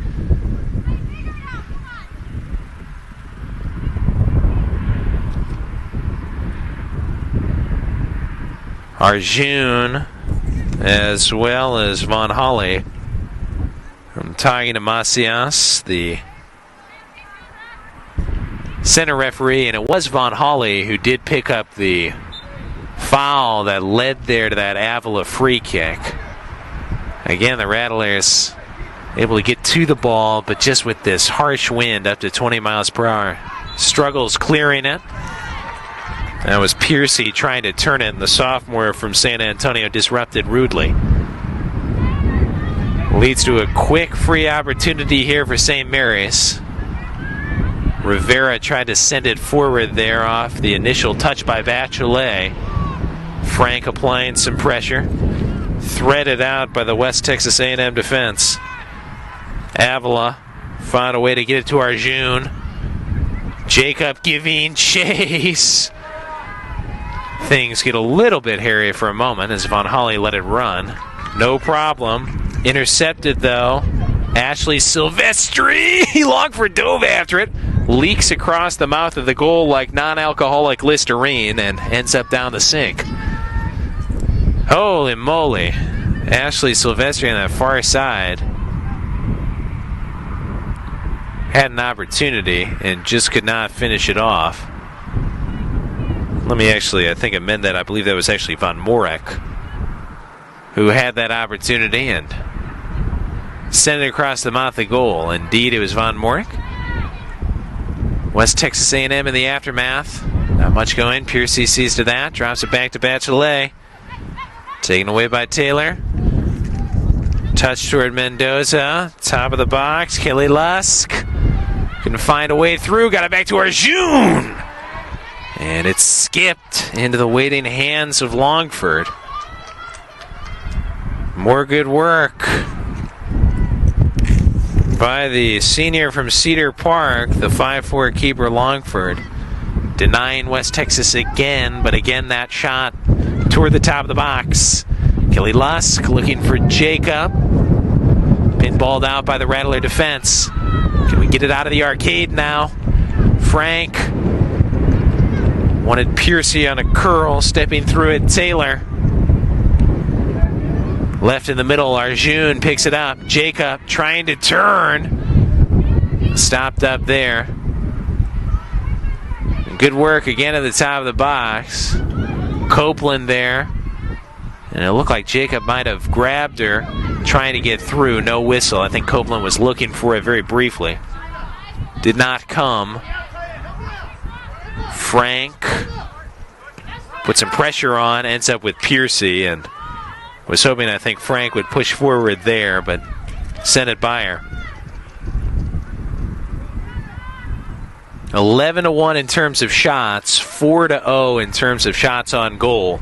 Arjun, as well as Von Holly from Targi to Macias, the center referee, and it was Von Holly who did pick up the foul that led there to that Avila free kick. Again, the Rattlers able to get to the ball, but just with this harsh wind up to 20 miles per hour, struggles clearing it. That was Piercy trying to turn it, and the sophomore from San Antonio disrupted rudely. Leads to a quick free opportunity here for St. Mary's. Rivera tried to send it forward there off the initial touch by Bachelet. Frank applying some pressure. Threaded out by the West Texas A&M defense. Avila found a way to get it to Arjun. Jacob giving chase. Things get a little bit hairy for a moment as Von Holly let it run. No problem. Intercepted though. Ashley Silvestri. Longford dove after it. Leaks across the mouth of the goal like non-alcoholic Listerine and ends up down the sink. Holy moly. Ashley Silvestri on that far side had an opportunity and just could not finish it off. Let me actually, I think, amend that. I believe that was actually Von Morek who had that opportunity and sent it across the mouth of the goal. Indeed, it was Von Morek. West Texas A&M in the aftermath. Not much going. Piercy sees to that. Drops it back to Bachelet. Taken away by Taylor. Touch toward Mendoza. Top of the box. Kelly Lusk. Couldn't find a way through. Got it back to Arjun. And it's skipped into the waiting hands of Longford. More good work by the senior from Cedar Park, the 5'4" keeper Longford. Denying West Texas again, but again that shot toward the top of the box. Kelly Lusk looking for Jacob. Pinballed out by the Rattler defense. Can we get it out of the arcade now? Frank wanted Piercy on a curl, stepping through it. Taylor. Left in the middle, Arjun picks it up. Jacob trying to turn. Stopped up there. Good work again at the top of the box. Copeland there. And it looked like Jacob might have grabbed her, trying to get through. No whistle. I think Copeland was looking for it very briefly. Did not come. Frank put some pressure on, ends up with Piercy, and was hoping, I think, Frank would push forward there, but sent it by her. 11-1 in terms of shots, 4-0 in terms of shots on goal.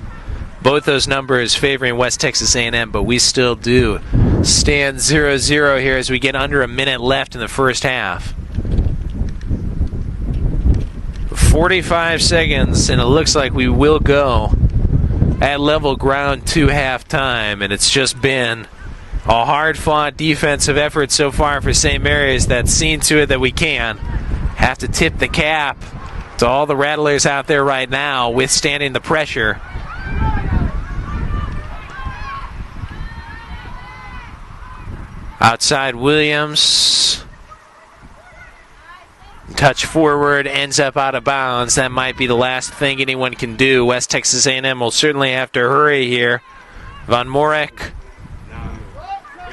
Both those numbers favoring West Texas A&M, but we still do stand 0-0 here as we get under a minute left in the first half. 45 seconds, and it looks like we will go at level ground to halftime, and it's just been a hard-fought defensive effort so far for St. Mary's that's seen to it that we can. Have to tip the cap to all the Rattlers out there right now, withstanding the pressure. Outside Williams. Touch forward, ends up out of bounds. That might be the last thing anyone can do. West Texas A&M will certainly have to hurry here. Von Morek.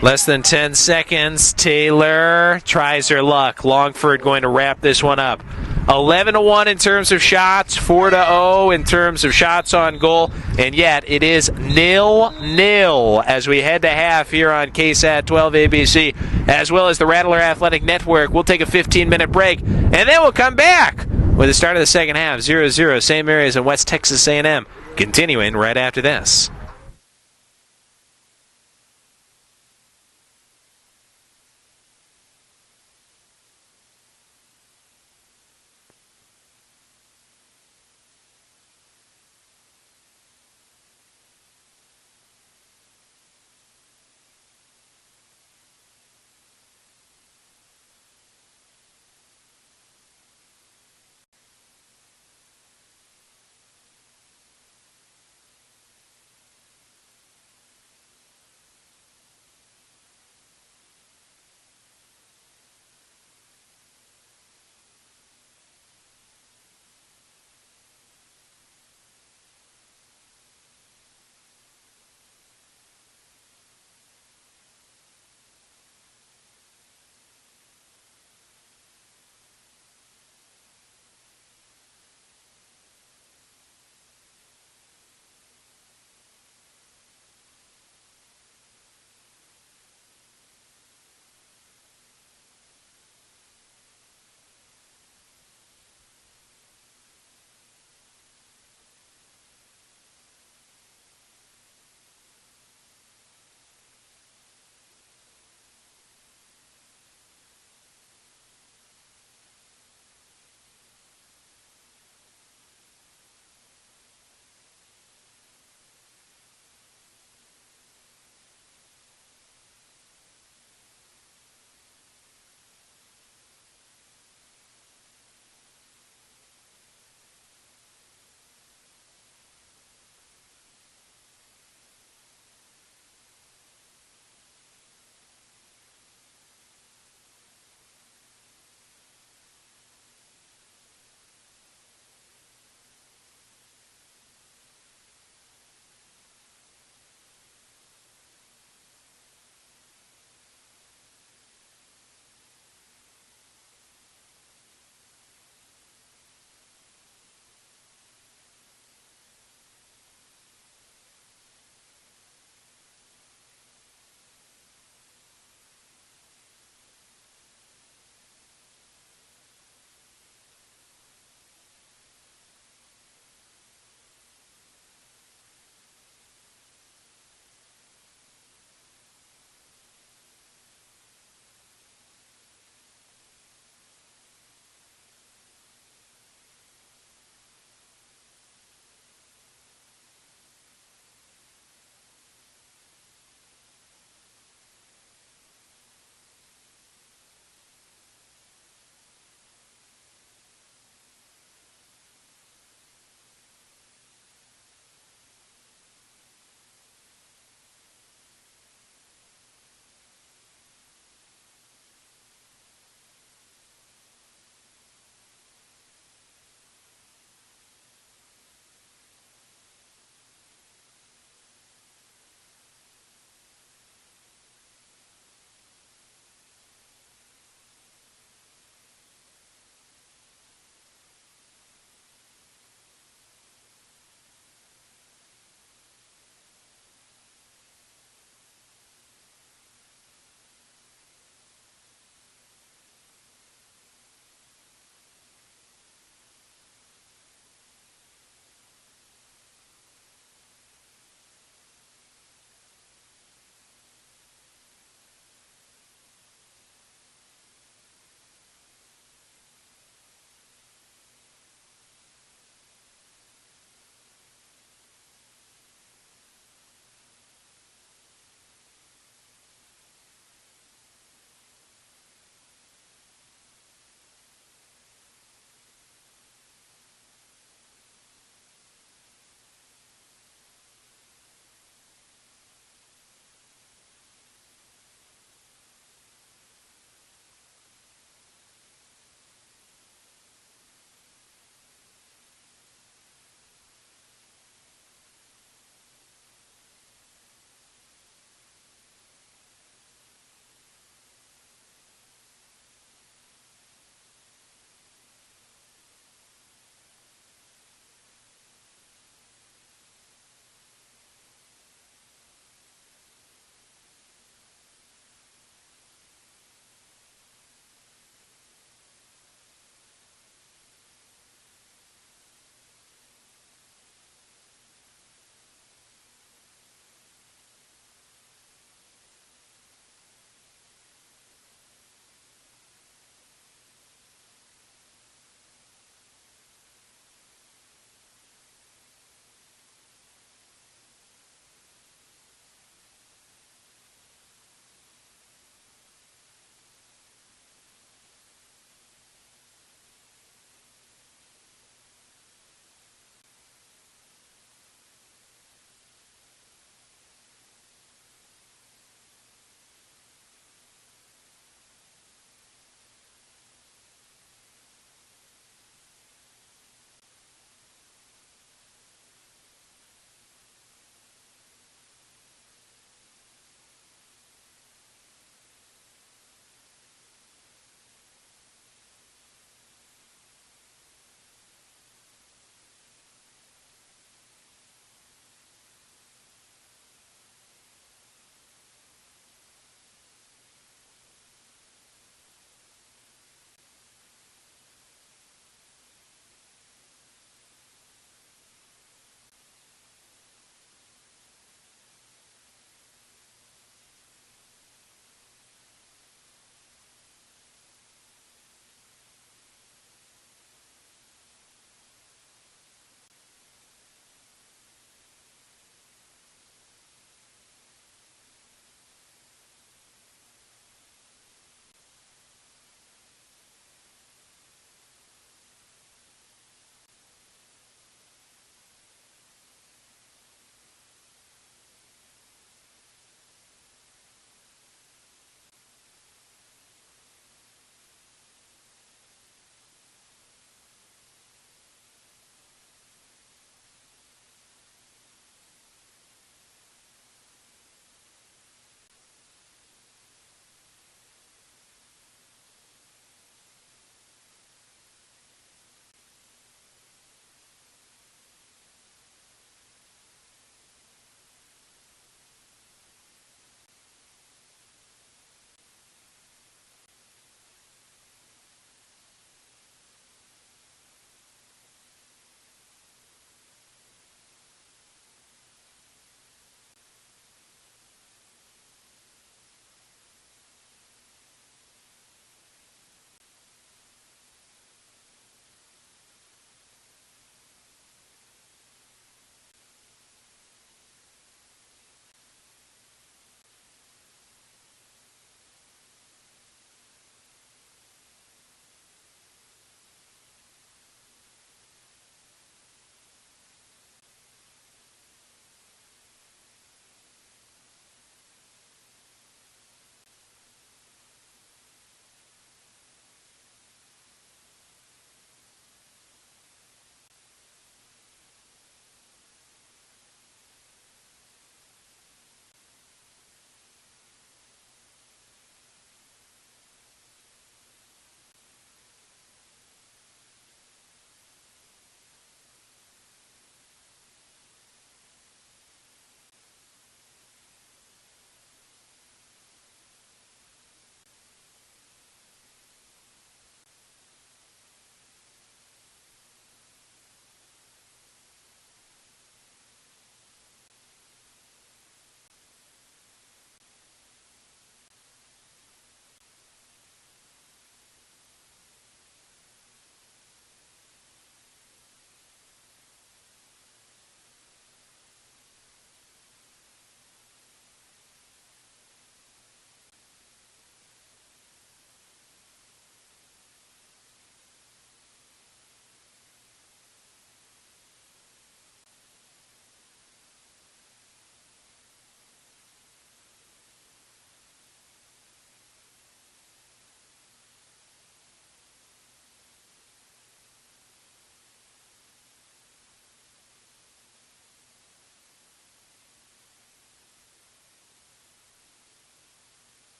Less than 10 seconds. Taylor tries her luck. Longford going to wrap this one up. 11-1 in terms of shots, 4-0 in terms of shots on goal, and yet it is 0-0 as we head to half here on KSAT 12 ABC, as well as the Rattler Athletic Network. We'll take a 15-minute break, and then we'll come back with the start of the second half. 0-0, St. Mary's and West Texas A&M, continuing right after this.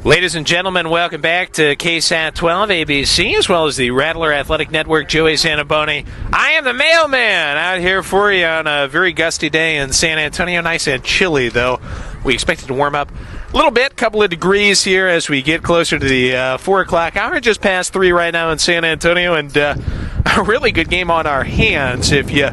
Ladies and gentlemen, welcome back to KSAT 12 ABC, as well as the Rattler Athletic Network. Joey Santaboni. I am the mailman out here for you on a very gusty day in San Antonio. Nice and chilly, though. We expect it to warm up a little bit, couple of degrees here as we get closer to the 4 o'clock hour. Just past 3 right now in San Antonio, and a really good game on our hands. If you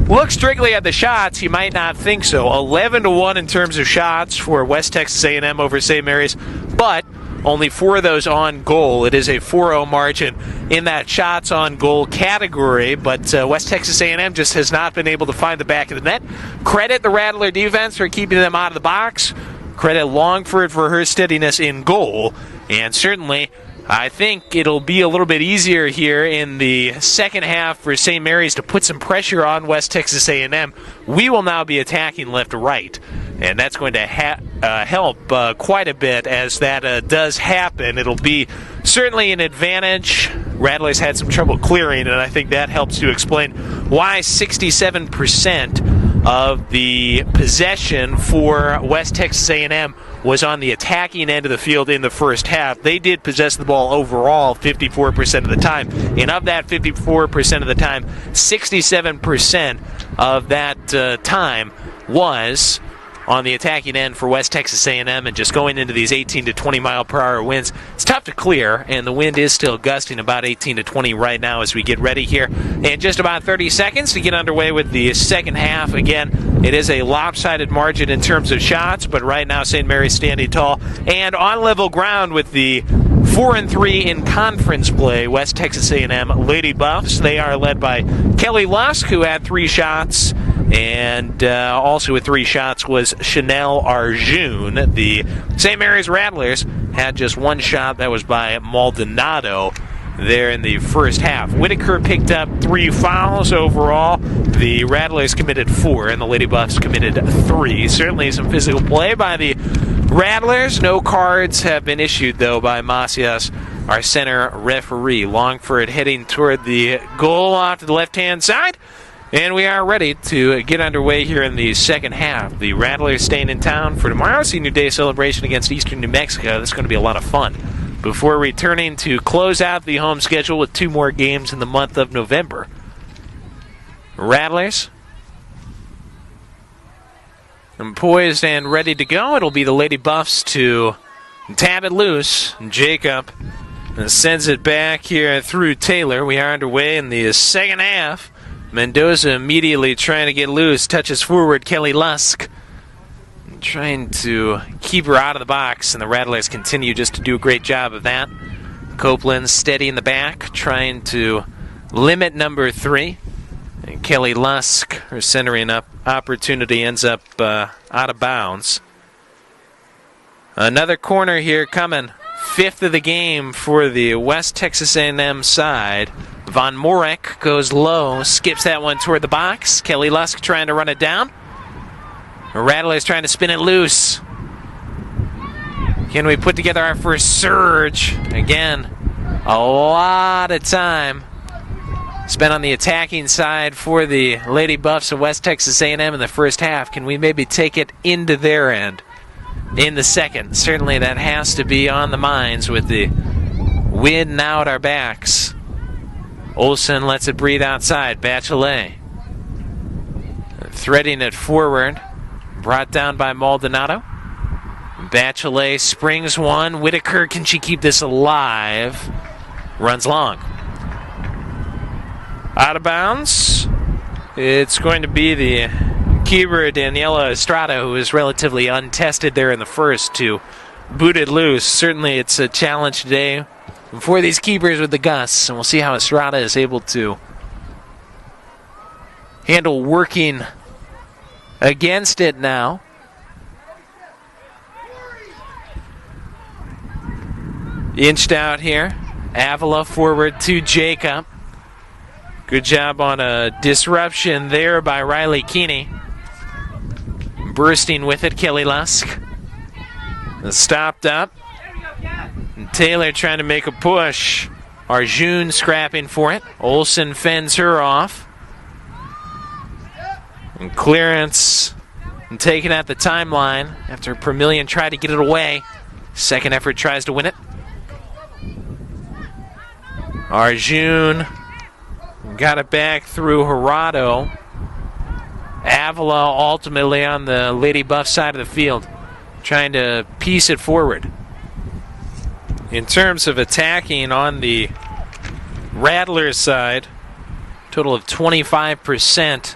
look strictly at the shots, you might not think so. 11-1 in terms of shots for West Texas A&M over St. Mary's, but only 4 of those on goal. It is a 4-0 margin in that shots on goal category, but West Texas A&M just has not been able to find the back of the net. Credit the Rattler defense for keeping them out of the box. Credit Longford for her steadiness in goal, and certainly I think it'll be a little bit easier here in the second half for St. Mary's to put some pressure on West Texas A&M. We will now be attacking left to right, and that's going to help quite a bit as that does happen. It'll be certainly an advantage. Rattlers had some trouble clearing, and I think that helps to explain why 67% of the possession for West Texas A&M was on the attacking end of the field in the first half. They did possess the ball overall 54% of the time. And of that 54% of the time, 67% of that time was on the attacking end for West Texas A&M, and just going into these 18 to 20 mile per hour winds, it's tough to clear, and the wind is still gusting about 18 to 20 right now as we get ready here. And just about 30 seconds to get underway with the second half. Again, it is a lopsided margin in terms of shots, but right now St. Mary's standing tall and on level ground with the 4-3 in conference play West Texas A&M Lady Buffs. They are led by Kelly Lusk, who had 3 shots, and also with 3 shots was Chanel Arjun. The St. Mary's Rattlers had just 1 shot. That was by Maldonado there in the first half. Whitaker picked up 3 fouls overall. The Rattlers committed 4, and the Lady Buffs committed 3. Certainly some physical play by the Rattlers. No cards have been issued, though, by Macias, our center referee. Longford heading toward the goal off to the left-hand side. And we are ready to get underway here in the second half. The Rattlers staying in town for tomorrow's Senior Day celebration against Eastern New Mexico. That's going to be a lot of fun, before returning to close out the home schedule with 2 more games in the month of November. Rattlers and poised and ready to go. It'll be the Lady Buffs to tap it loose. Jacob sends it back here through Taylor. We are underway in the second half. Mendoza immediately trying to get loose. Touches forward Kelly Lusk, trying to keep her out of the box, and the Rattlers continue just to do a great job of that. Copeland steady in the back, trying to limit number 3. And Kelly Lusk, her centering up opportunity, ends up out of bounds. Another corner here coming. 5th of the game for the West Texas A&M side. Von Morek goes low, skips that one toward the box. Kelly Lusk trying to run it down. Rattlers trying to spin it loose. Can we put together our first surge? Again, a lot of time spent on the attacking side for the Lady Buffs of West Texas A&M in the first half. Can we maybe take it into their end in the second? Certainly that has to be on the minds with the wind now at our backs. Olsen lets it breathe outside. Bachelet threading it forward. Brought down by Maldonado. Bachelet springs one. Whitaker, can she keep this alive? Runs long. Out of bounds. It's going to be the keeper, Daniela Estrada, who is relatively untested there in the first, to boot it loose. Certainly it's a challenge today for these keepers with the gusts, and we'll see how Estrada is able to handle working against it now. Inched out here. Avila forward to Jacob. Good job on a disruption there by Riley Keeney. Bursting with it, Kelly Lusk. Stopped up. And Taylor trying to make a push. Arjun scrapping for it. Olsen fends her off. And clearance and taken at the timeline after Permillion tried to get it away. Second effort tries to win it. Arjun got it back through Gerardo. Avila ultimately on the Lady Buff side of the field, trying to piece it forward. In terms of attacking on the Rattlers side, total of 25%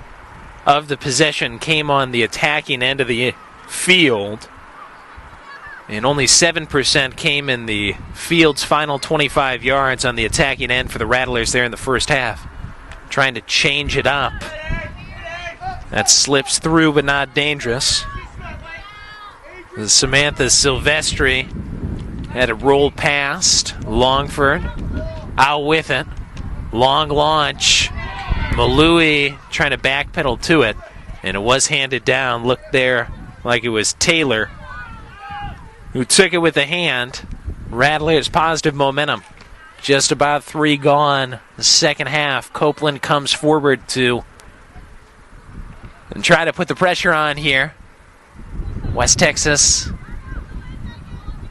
of the possession came on the attacking end of the field, and only 7% came in the field's final 25 yards on the attacking end for the Rattlers there in the first half. Trying to change it up. That slips through but not dangerous. Samantha Silvestri had it rolled past. Longford out with it. Long launch. Malui trying to backpedal to it, and it was handed down. Looked there like it was Taylor who took it with a hand. Rattlers positive momentum. Just about 3 gone. The second half. Copeland comes forward to and try to put the pressure on here. West Texas.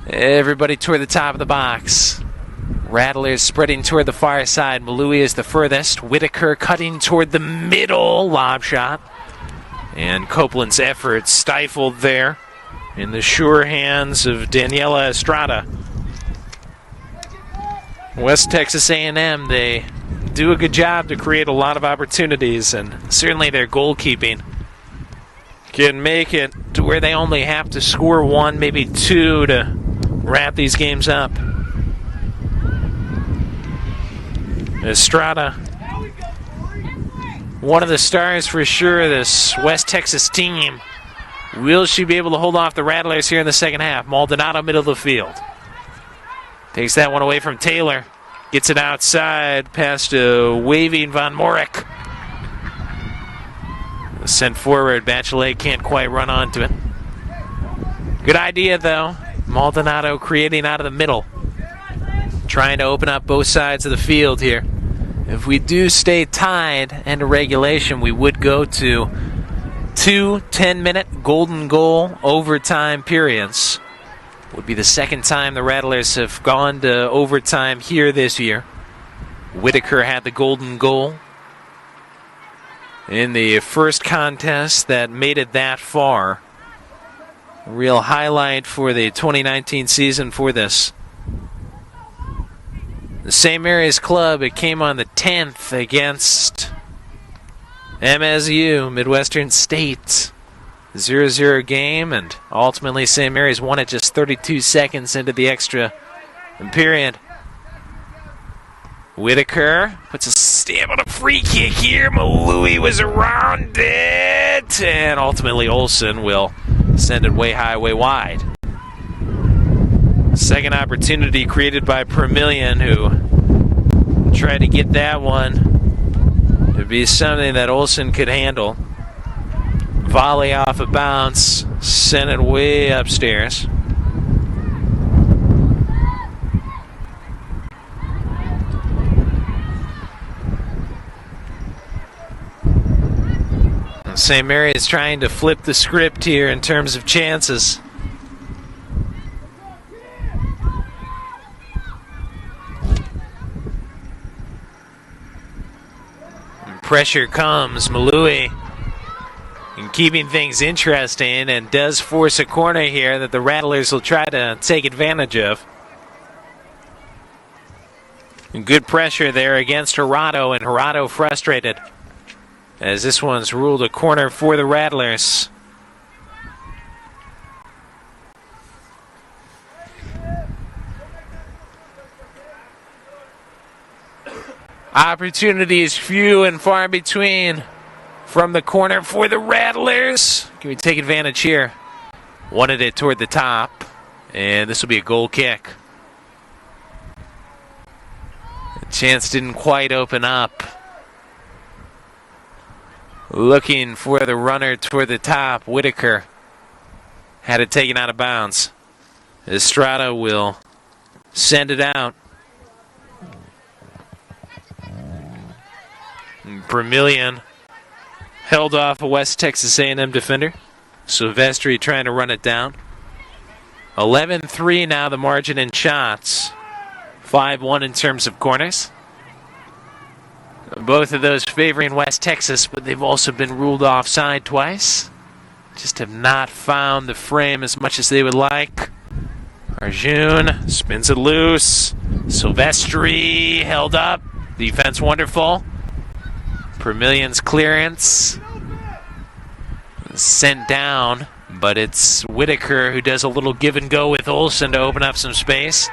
Everybody toward the top of the box. Rattlers spreading toward the far side. Malui is the furthest. Whitaker cutting toward the middle. Lob shot. And Copeland's effort stifled there in the sure hands of Daniela Estrada. West Texas A&M, they do a good job to create a lot of opportunities, and certainly their goalkeeping can make it to where they only have to score 1, maybe 2 to wrap these games up. Estrada, one of the stars for sure of this West Texas team. Will she be able to hold off the Rattlers here in the second half? Maldonado, middle of the field. Takes that one away from Taylor. Gets it outside, past a waving Von Morik. Sent forward, Bachelet can't quite run onto it. Good idea, though. Maldonado creating out of the middle. Trying to open up both sides of the field here. If we do stay tied into regulation, we would go to 2 10-minute golden goal overtime periods. Would be the second time the Rattlers have gone to overtime here this year. Whitaker had the golden goal in the first contest that made it that far. A real highlight for the 2019 season for this. The St. Mary's Club, it came on the 10th against MSU, Midwestern State. 0-0 game, and ultimately St. Mary's won it just 32 seconds into the extra period. Whitaker puts a stamp on a free kick here. Malui was around it, and ultimately Olsen will send it way high, way wide. Second opportunity created by Permillion, who tried to get that one to be something that Olsen could handle. Volley off of bounce, sent it way upstairs. St. Mary is trying to flip the script here in terms of chances. And pressure comes, Malui. And keeping things interesting, and does force a corner here that the Rattlers will try to take advantage of. And good pressure there against Gerardo, and Gerardo frustrated as this one's ruled a corner for the Rattlers. Opportunities few and far between from the corner for the Rattlers. Can we take advantage here? Wanted it toward the top, and this will be a goal kick. The chance didn't quite open up. Looking for the runner toward the top, Whitaker had it taken out of bounds. Estrada will send it out. Vermillion held off a West Texas A&M defender. Silvestri trying to run it down. 11-3 now the margin in shots. 5-1 in terms of corners. Both of those favoring West Texas, but they've also been ruled offside twice. Just have not found the frame as much as they would like. Arjun spins it loose. Silvestri held up. Defense wonderful. Permillion's clearance. Sent down, but it's Whitaker who does a little give and go with Olsen to open up some space.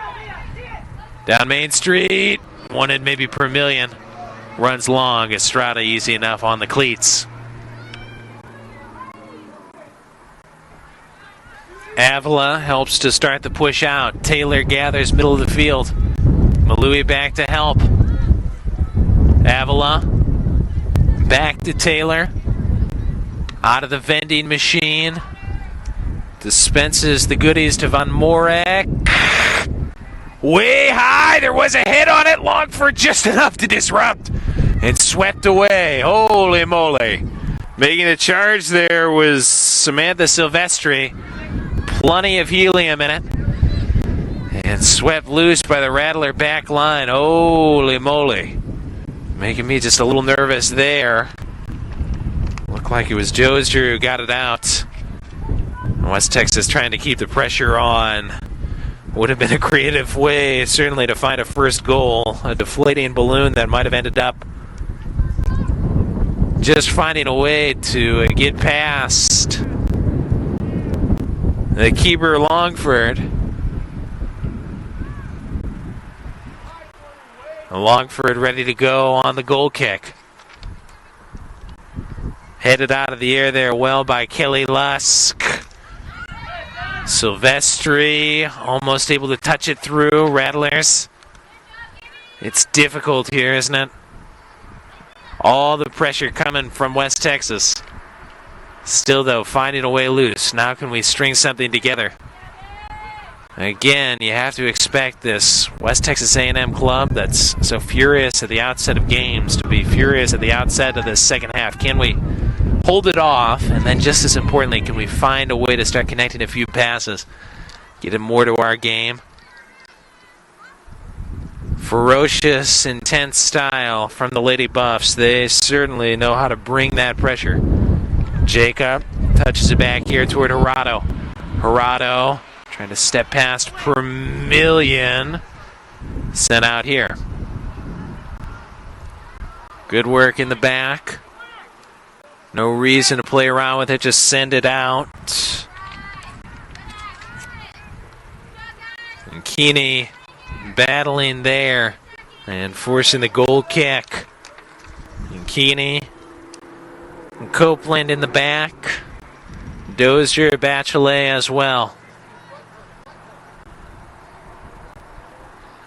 Down Main Street. Wanted maybe Permillion. Runs long. Estrada easy enough on the cleats. Avila helps to start the push out. Taylor gathers middle of the field. Malui back to help. Avila back to Taylor. Out of the vending machine. Dispenses the goodies to Van Morek. Way high. There was a hit on it. Longford just enough to disrupt. And swept away. Holy moly. Making the charge there was Samantha Silvestri. Plenty of helium in it. And swept loose by the Rattler back line. Holy moly. Making me just a little nervous there. Looked like it was Dozier who got it out. West Texas trying to keep the pressure on. Would have been a creative way, certainly, to find a first goal. A deflating balloon that might have ended up just finding a way to get past the keeper Longford. Longford ready to go on the goal kick. Headed out of the air there well by Kelly Lusk. Silvestri almost able to touch it through. Rattlers. It's difficult here, isn't it? All the pressure coming from West Texas. Still, though, finding a way loose. Now can we string something together? Again, you have to expect this West Texas A&M club that's so furious at the outset of games to be furious at the outset of the second half. Can we hold it off? And then just as importantly, can we find a way to start connecting a few passes? Get it more to our game. Ferocious, intense style from the Lady Buffs. They certainly know how to bring that pressure. Jacob touches it back here toward Hirado. Hirado trying to step past Permillion. Sent out here. Good work in the back. No reason to play around with it. Just send it out. And Keeney battling there and forcing the goal kick. And Keeney and Copeland in the back. Dozier, Bachelet as well.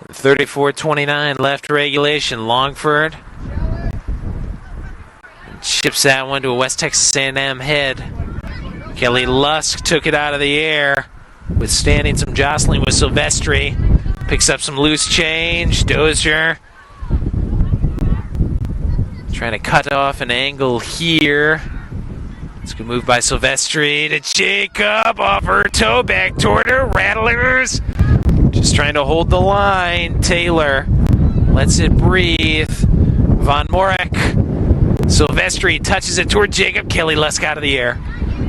34-29 left regulation. Longford chips that one to a West Texas A&M head. Kelly Lusk took it out of the air, withstanding some jostling with Silvestri. Picks up some loose change. Dozier trying to cut off an angle here. It's a good move by Silvestri to Jacob. Off her toe, back toward her. Rattlers just trying to hold the line. Taylor lets it breathe. Van Morek. Silvestri touches it toward Jacob. Kelly Lusk out of the air.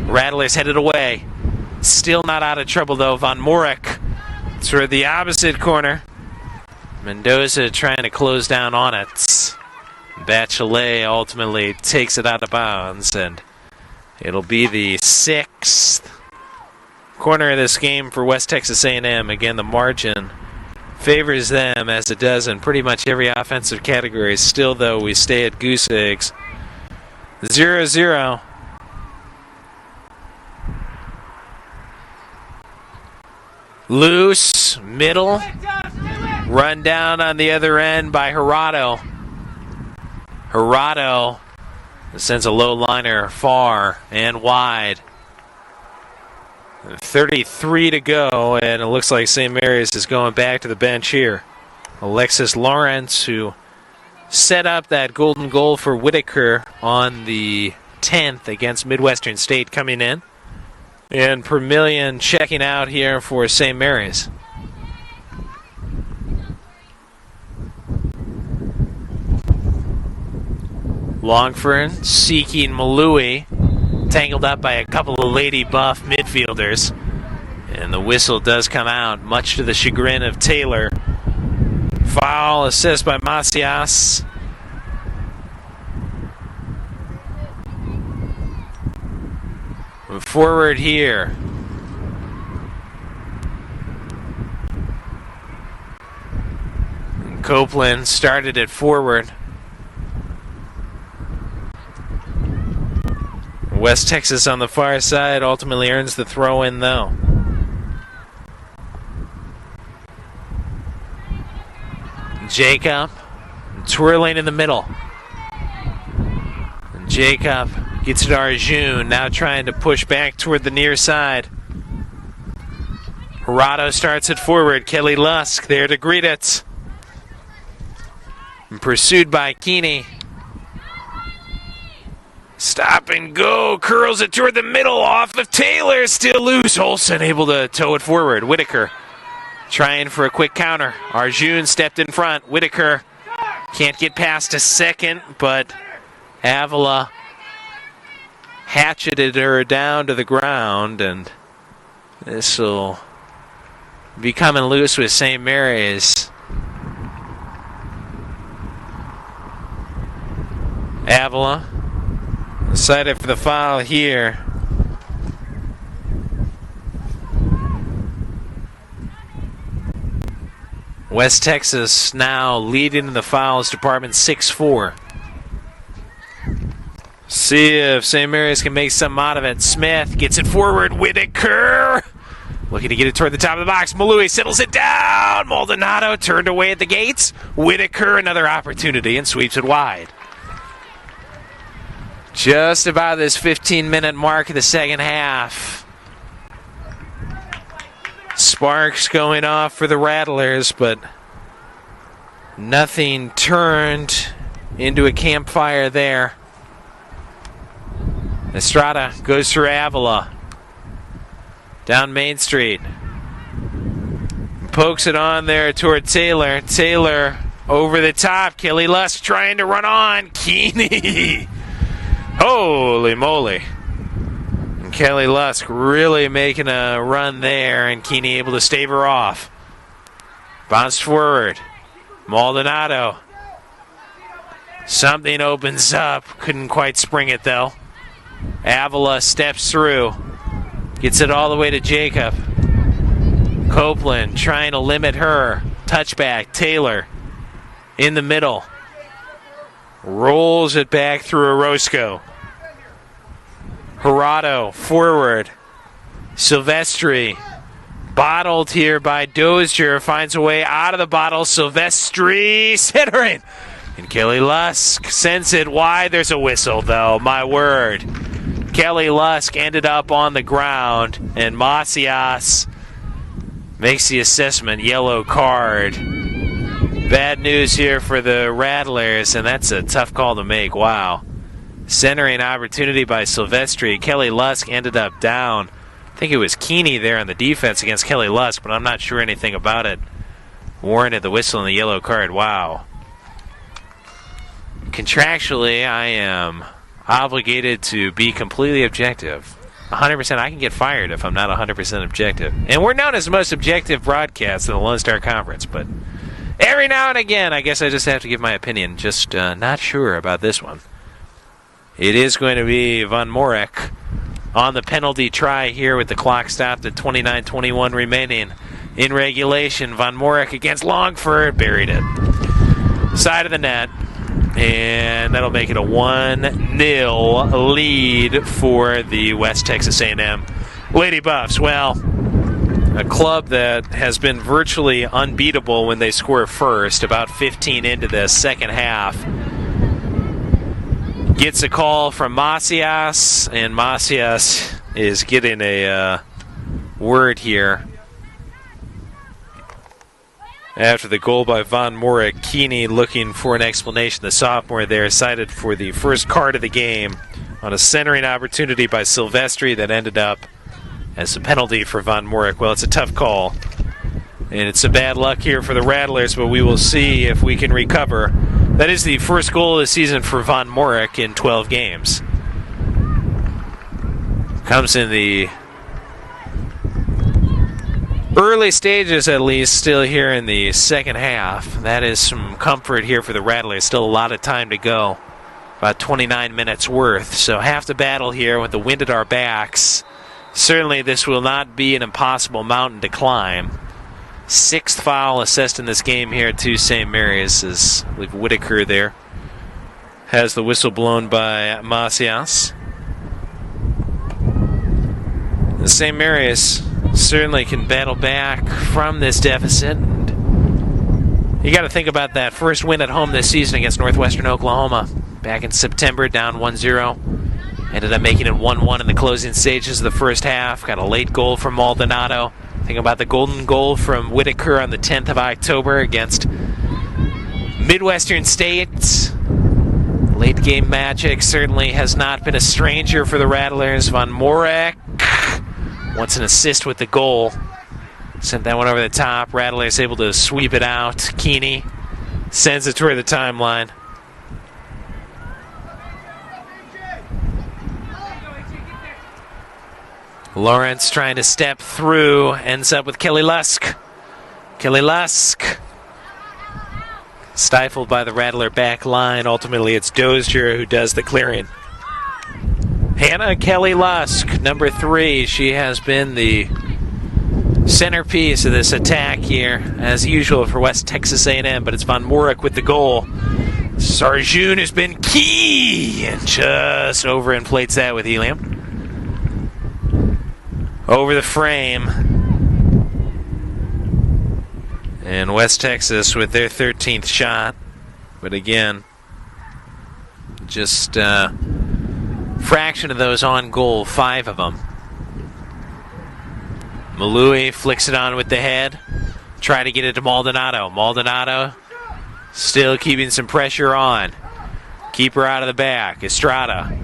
Rattlers headed away. Still not out of trouble, though. Van Morek toward the opposite corner. Mendoza trying to close down on it. Bachelet ultimately takes it out of bounds, and it'll be the 6th corner of this game for West Texas A&M. Again, the margin favors them as it does in pretty much every offensive category. Still, though, we stay at goose eggs. 0-0. Loose, middle, run down on the other end by Hirado. Hirado sends a low liner far and wide. 33 to go, and it looks like St. Mary's is going back to the bench here. Alexis Lawrence, who set up that golden goal for Whitaker on the 10th against Midwestern State, coming in. And Permillion checking out here for St. Mary's. Longford seeking Malui, tangled up by a couple of Lady Buff midfielders. And the whistle does come out, much to the chagrin of Taylor. Foul assist by Macias. Forward here. And Copeland started it forward. West Texas on the far side ultimately earns the throw-in, though. Jacob twirling in the middle. And Jacob gets it to Arjun, now trying to push back toward the near side. Hirado starts it forward. Kelly Lusk there to greet it. And pursued by Keeney. Stop and go. Curls it toward the middle. Off of Taylor. Still loose. Olsen able to tow it forward. Whitaker trying for a quick counter. Arjun stepped in front. Whitaker can't get past a second, but Avila hatcheted her down to the ground, and this will be coming loose with St. Mary's. Avila decided for the foul here. West Texas now leading in the fouls department 6-4. See if St. Mary's can make something out of it. Smith gets it forward. Whitaker looking to get it toward the top of the box. Malui settles it down. Maldonado turned away at the gates. Whitaker another opportunity and sweeps it wide. Just about this 15-minute mark of the second half. Sparks going off for the Rattlers, but nothing turned into a campfire there. Estrada goes through Avila. Down Main Street. Pokes it on there toward Taylor. Taylor over the top. Kelly Lusk trying to run on. Keeney. Holy moly. And Kelly Lusk really making a run there, and Keeney able to stave her off. Bounced forward. Maldonado. Something opens up. Couldn't quite spring it, though. Avila steps through. Gets it all the way to Jacob. Copeland trying to limit her. Touchback. Taylor in the middle. Rolls it back through Orozco. Hirado forward. Silvestri bottled here by Dozier. Finds a way out of the bottle. Silvestri centering. And Kelly Lusk sends it wide. There's a whistle, though. My word. Kelly Lusk ended up on the ground. And Macias makes the assessment. Yellow card. Bad news here for the Rattlers, and that's a tough call to make. Wow. Centering opportunity by Silvestri. Kelly Lusk ended up down. I think it was Keeney there on the defense against Kelly Lusk, but I'm not sure anything about it. Warranted the whistle and the yellow card. Wow. Contractually, I am obligated to be completely objective. 100%. I can get fired if I'm not 100% objective. And we're known as the most objective broadcast in the Lone Star Conference, but every now and again, I guess I just have to give my opinion. Just not sure about this one. It is going to be Von Morek on the penalty try here with the clock stopped at 29:21 remaining in regulation. Von Morek against Longford. Buried it. Side of the net. And that'll make it a 1-0 lead for the West Texas A&M Lady Buffs. Well, a club that has been virtually unbeatable when they score first, about 15 into the second half, gets a call from Macias, and Macias is getting a word here. After the goal by Von Morek, Keeney looking for an explanation. The sophomore there cited for the first card of the game on a centering opportunity by Silvestri that ended up as a penalty for Von Morik. Well, it's a tough call. And it's some bad luck here for the Rattlers, but we will see if we can recover. That is the first goal of the season for Von Morik in 12 games. Comes in the early stages, at least, still here in the second half. That is some comfort here for the Rattlers. Still a lot of time to go. About 29 minutes worth. So half the battle here with the wind at our backs. Certainly this will not be an impossible mountain to climb. 6th foul assessed in this game here to St. Mary's, as I believe Whitaker there has the whistle blown by Macias. St. Mary's certainly can battle back from this deficit. And you got to think about that first win at home this season against Northwestern Oklahoma. Back in September, down 1-0. Ended up making it 1-1 in the closing stages of the first half. Got a late goal from Maldonado. Think about the golden goal from Whitaker on the 10th of October against Midwestern State. Late game magic certainly has not been a stranger for the Rattlers. Von Morik wants an assist with the goal. Sent that one over the top. Rattlers able to sweep it out. Keeney sends it toward the timeline. Lawrence trying to step through, ends up with Kelly Lusk. Kelly Lusk stifled by the Rattler back line. Ultimately, it's Dozier who does the clearing. Hannah Kelly Lusk, number 3. She has been the centerpiece of this attack here, as usual for West Texas A&M, but it's Von Morik with the goal. Sarjun has been key and just overinflates that with helium. Over the frame. And West Texas with their 13th shot. But again, just a fraction of those on goal, 5 of them. Malui flicks it on with the head. Try to get it to Maldonado. Maldonado still keeping some pressure on. Keeper out of the back. Estrada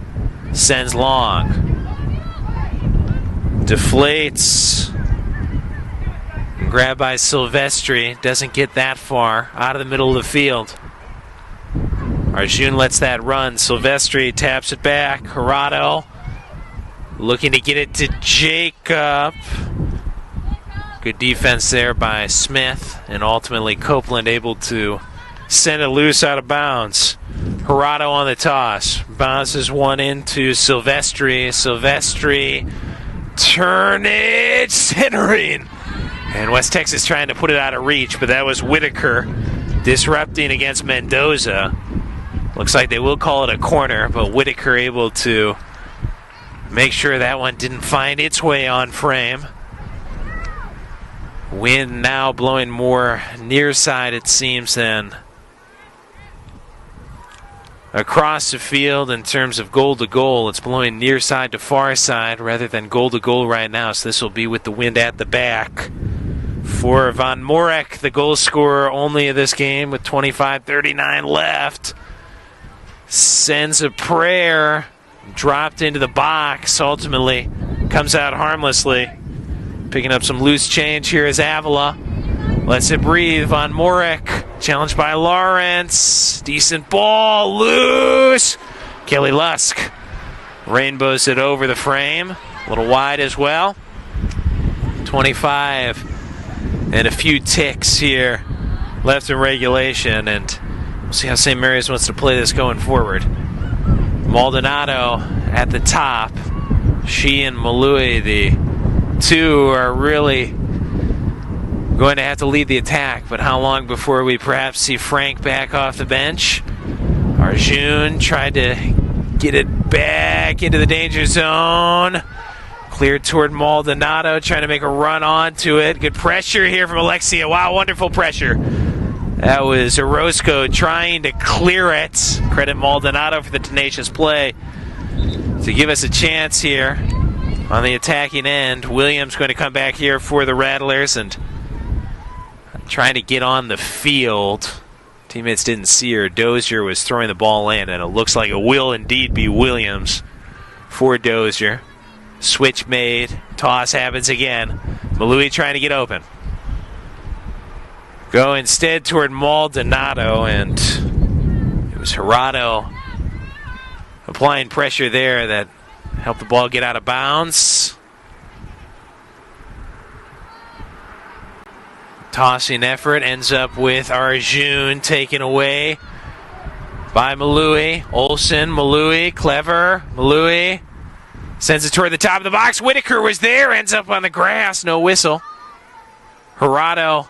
sends long. Deflates. Grabbed by Silvestri. Doesn't get that far. Out of the middle of the field. Arjun lets that run. Silvestri taps it back. Jurado looking to get it to Jacob. Good defense there by Smith. And ultimately Copeland able to send it loose out of bounds. Jurado on the toss. Bounces one into Silvestri. Silvestri. Turn it, centering. And West Texas trying to put it out of reach, but that was Whitaker disrupting against Mendoza. Looks like they will call it a corner, but Whitaker able to make sure that one didn't find its way on frame. Wind now blowing more near side, it seems, than across the field in terms of goal to goal. It's blowing near side to far side rather than goal to goal right now, so this will be with the wind at the back. For Von Morik, the goal scorer only of this game with 25:39 left. Sends a prayer, dropped into the box, ultimately comes out harmlessly. Picking up some loose change here is Avila. Lets it breathe. Von Morik, challenged by Lawrence. Decent ball, loose. Kelly Lusk rainbows it over the frame. A little wide as well. 25 and a few ticks here left in regulation, and we'll see how St. Mary's wants to play this going forward. Maldonado at the top. She and Malui, the two, are really going to have to lead the attack, but how long before we perhaps see Frank back off the bench? Arjun tried to get it back into the danger zone. Cleared toward Maldonado, trying to make a run onto it. Good pressure here from Alexia. Wow, wonderful pressure. That was Orozco trying to clear it. Credit Maldonado for the tenacious play to give us a chance here on the attacking end. Williams going to come back here for the Rattlers and trying to get on the field. Teammates didn't see her. Dozier was throwing the ball in, and it looks like it will indeed be Williams for Dozier. Switch made. Toss happens again. Malui trying to get open. Go instead toward Maldonado, and it was Gerardo applying pressure there that helped the ball get out of bounds. Tossing effort ends up with Arjun taken away by Malui. Olsen, Malui, clever. Malui sends it toward the top of the box. Whitaker was there, ends up on the grass, no whistle. Gerardo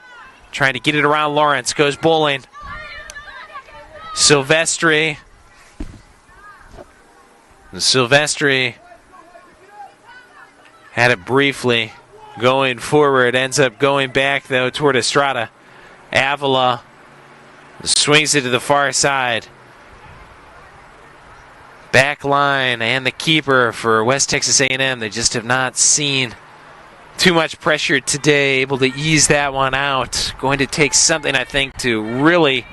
trying to get it around Lawrence, goes bowling. Silvestri. Silvestri had it briefly going forward, ends up going back though toward Estrada. Avila swings it to the far side. Back line and the keeper for West Texas A&M. They just have not seen too much pressure today, able to ease that one out. Going to take something, I think, to really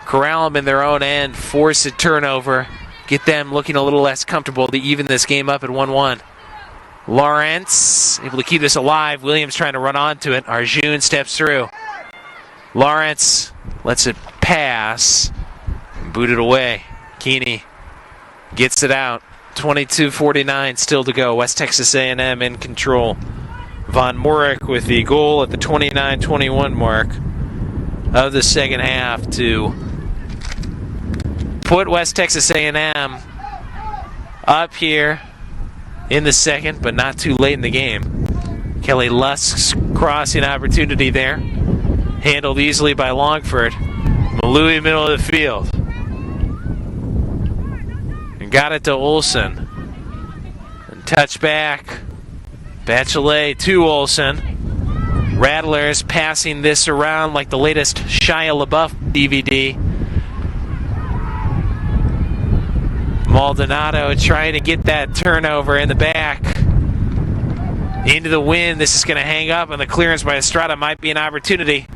corral them in their own end, force a turnover, get them looking a little less comfortable to even this game up at 1-1. Lawrence able to keep this alive. Williams trying to run onto it. Arjun steps through. Lawrence lets it pass and boot it away. Keeney gets it out. 22:49 still to go. West Texas A&M in control. Von Morik with the goal at the 29-21 mark of the second half to put West Texas A&M up here in the second, but not too late in the game. Kelly Lusk's crossing opportunity there. Handled easily by Longford. Malui middle of the field. And got it to Olsen. And touch back. Bachelet to Olsen. Rattlers passing this around like the latest Shia LaBeouf DVD. Maldonado trying to get that turnover in the back. Into the wind. This is going to hang up, and the clearance by Estrada might be an opportunity.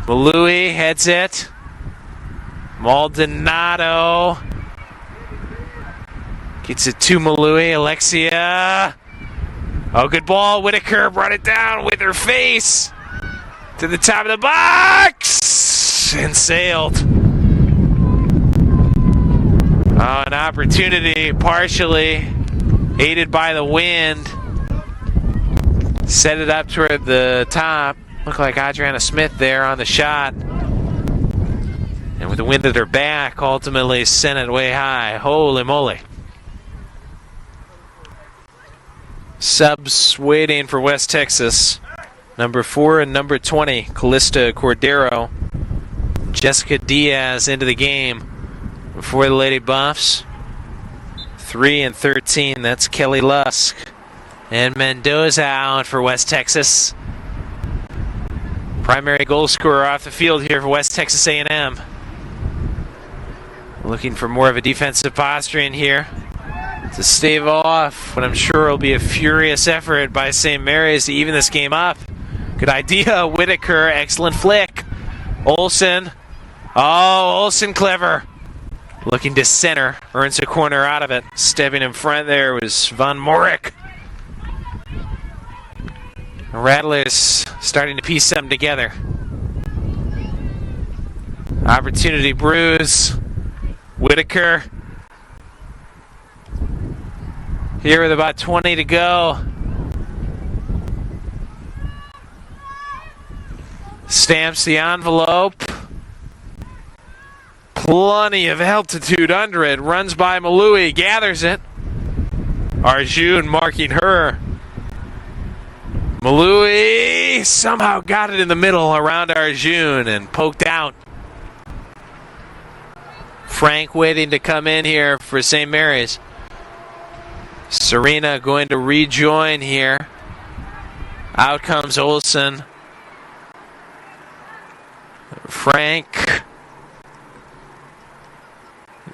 Malui heads it. Maldonado gets it to Malui. Alexia. Oh, good ball. Whitaker brought it down with her face to the top of the box and sailed. Oh, an opportunity partially aided by the wind. Set it up toward the top. Looked like Adriana Smith there on the shot. And with the wind at her back, ultimately sent it way high. Holy moly. Subs waiting for West Texas. Number 4 and number 20, Callista Cordero. Jessica Diaz into the game for the Lady Buffs. 3 and 13, that's Kelly Lusk. And Mendoza out for West Texas. Primary goal scorer off the field here for West Texas A&M. Looking for more of a defensive posturing here to stave off what I'm sure will be a furious effort by St. Mary's to even this game up. Good idea, Whitaker. Excellent flick. Olsen. Oh, Olsen clever. Looking to center. Earns a corner out of it. Stepping in front there was Von Morik. Rattlers starting to piece something together. Opportunity brews. Whitaker. Here with about 20 to go. Stamps the envelope. Plenty of altitude under it. Runs by Malui. Gathers it. Arjun marking her. Malui somehow got it in the middle around Arjun and poked out. Frank waiting to come in here for St. Mary's. Serena going to rejoin here. Out comes Olsen. Frank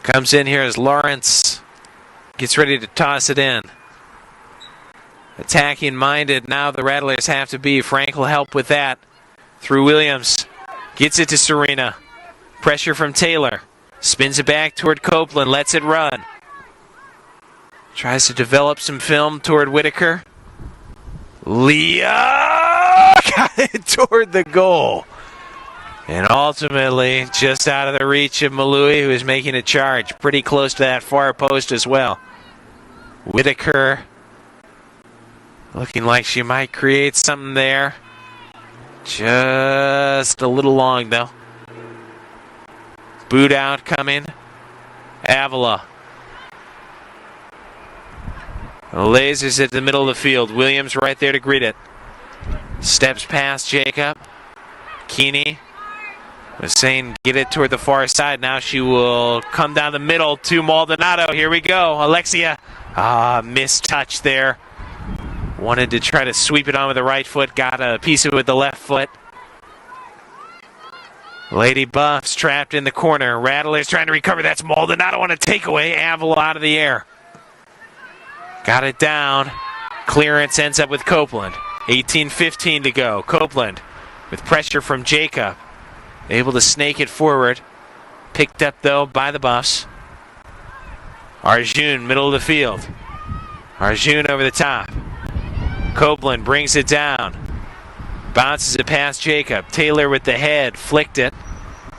comes in here as Lawrence gets ready to toss it in. Attacking minded now the Rattlers have to be. Frank will help with that. Through Williams. Gets it to Serena. Pressure from Taylor. Spins it back toward Copeland. Lets it run. Tries to develop some film toward Whitaker. Leah got it toward the goal. And ultimately, just out of the reach of Malui, who is making a charge. Pretty close to that far post as well. Whitaker looking like she might create something there. Just a little long, though. Boot out coming. Avila. Lasers at the middle of the field. Williams right there to greet it. Steps past Jacob. Keeney was saying get it toward the far side. Now she will come down the middle to Maldonado. Here we go. Alexia. Missed touch there. Wanted to try to sweep it on with the right foot. Got a piece of it with the left foot. Lady Buffs trapped in the corner. Rattlers trying to recover. That's Maldonado on a takeaway. Avila out of the air. Got it down. Clearance ends up with Copeland. 18:15 to go. Copeland with pressure from Jacob. Able to snake it forward. Picked up, though, by the Buffs. Arjun, middle of the field. Arjun over the top. Copeland brings it down. Bounces it past Jacob. Taylor with the head. Flicked it.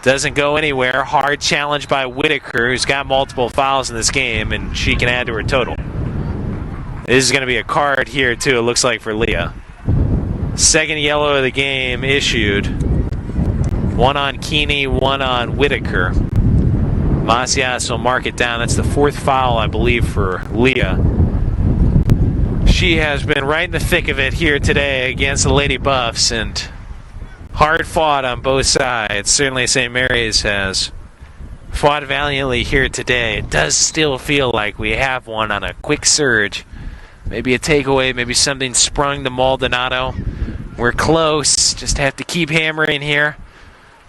Doesn't go anywhere. Hard challenge by Whitaker, who's got multiple fouls in this game, and she can add to her total. This is going to be a card here, too, it looks like, for Leah. Second yellow of the game issued. One on Keeney, one on Whitaker. Macias will mark it down. That's the fourth foul, I believe, for Leah. She has been right in the thick of it here today against the Lady Buffs, and hard fought on both sides. Certainly St. Mary's has fought valiantly here today. It does still feel like we have one on a quick surge. Maybe a takeaway, maybe something sprung to Maldonado. We're close, just have to keep hammering here.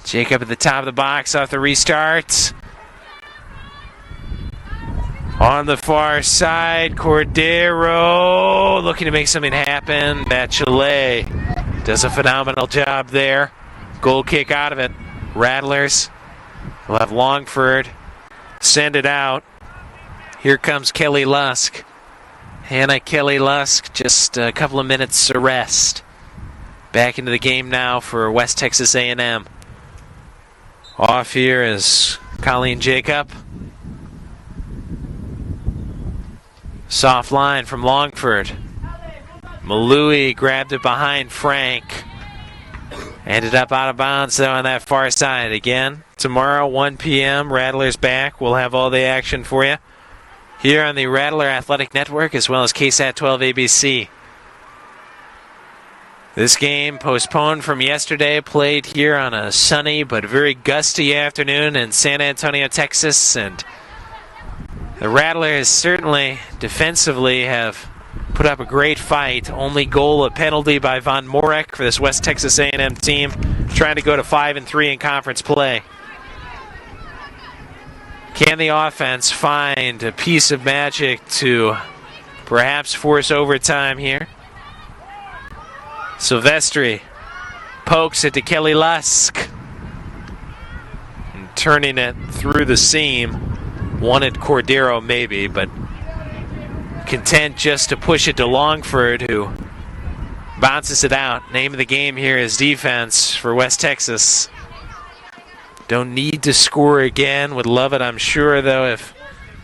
Jacob at the top of the box off the restart. On the far side, Cordero looking to make something happen. Bachelet does a phenomenal job there. Goal kick out of it. Rattlers will have Longford send it out. Here comes Kelly Lusk. Hannah Kelly Lusk, just a couple of minutes to rest. Back into the game now for West Texas A&M. Off here is Colleen Jacob. Soft line from Longford. Malui grabbed it behind Frank. Ended up out of bounds though on that far side. Again, tomorrow 1 p.m. Rattlers back. We'll have all the action for you here on the Rattler Athletic Network as well as KSAT 12 ABC. This game postponed from yesterday, played here on a sunny but very gusty afternoon in San Antonio, Texas. And the Rattlers certainly defensively have put up a great fight. Only goal, a penalty by Von Morek for this West Texas A&M team, trying to go to 5-3 in conference play. Can the offense find a piece of magic to perhaps force overtime here? Silvestri pokes it to Kelly Lusk. And turning it through the seam. Wanted Cordero maybe, but content just to push it to Longford, who bounces it out. Name of the game here is defense for West Texas. Don't need to score again. Would love it, I'm sure, though, if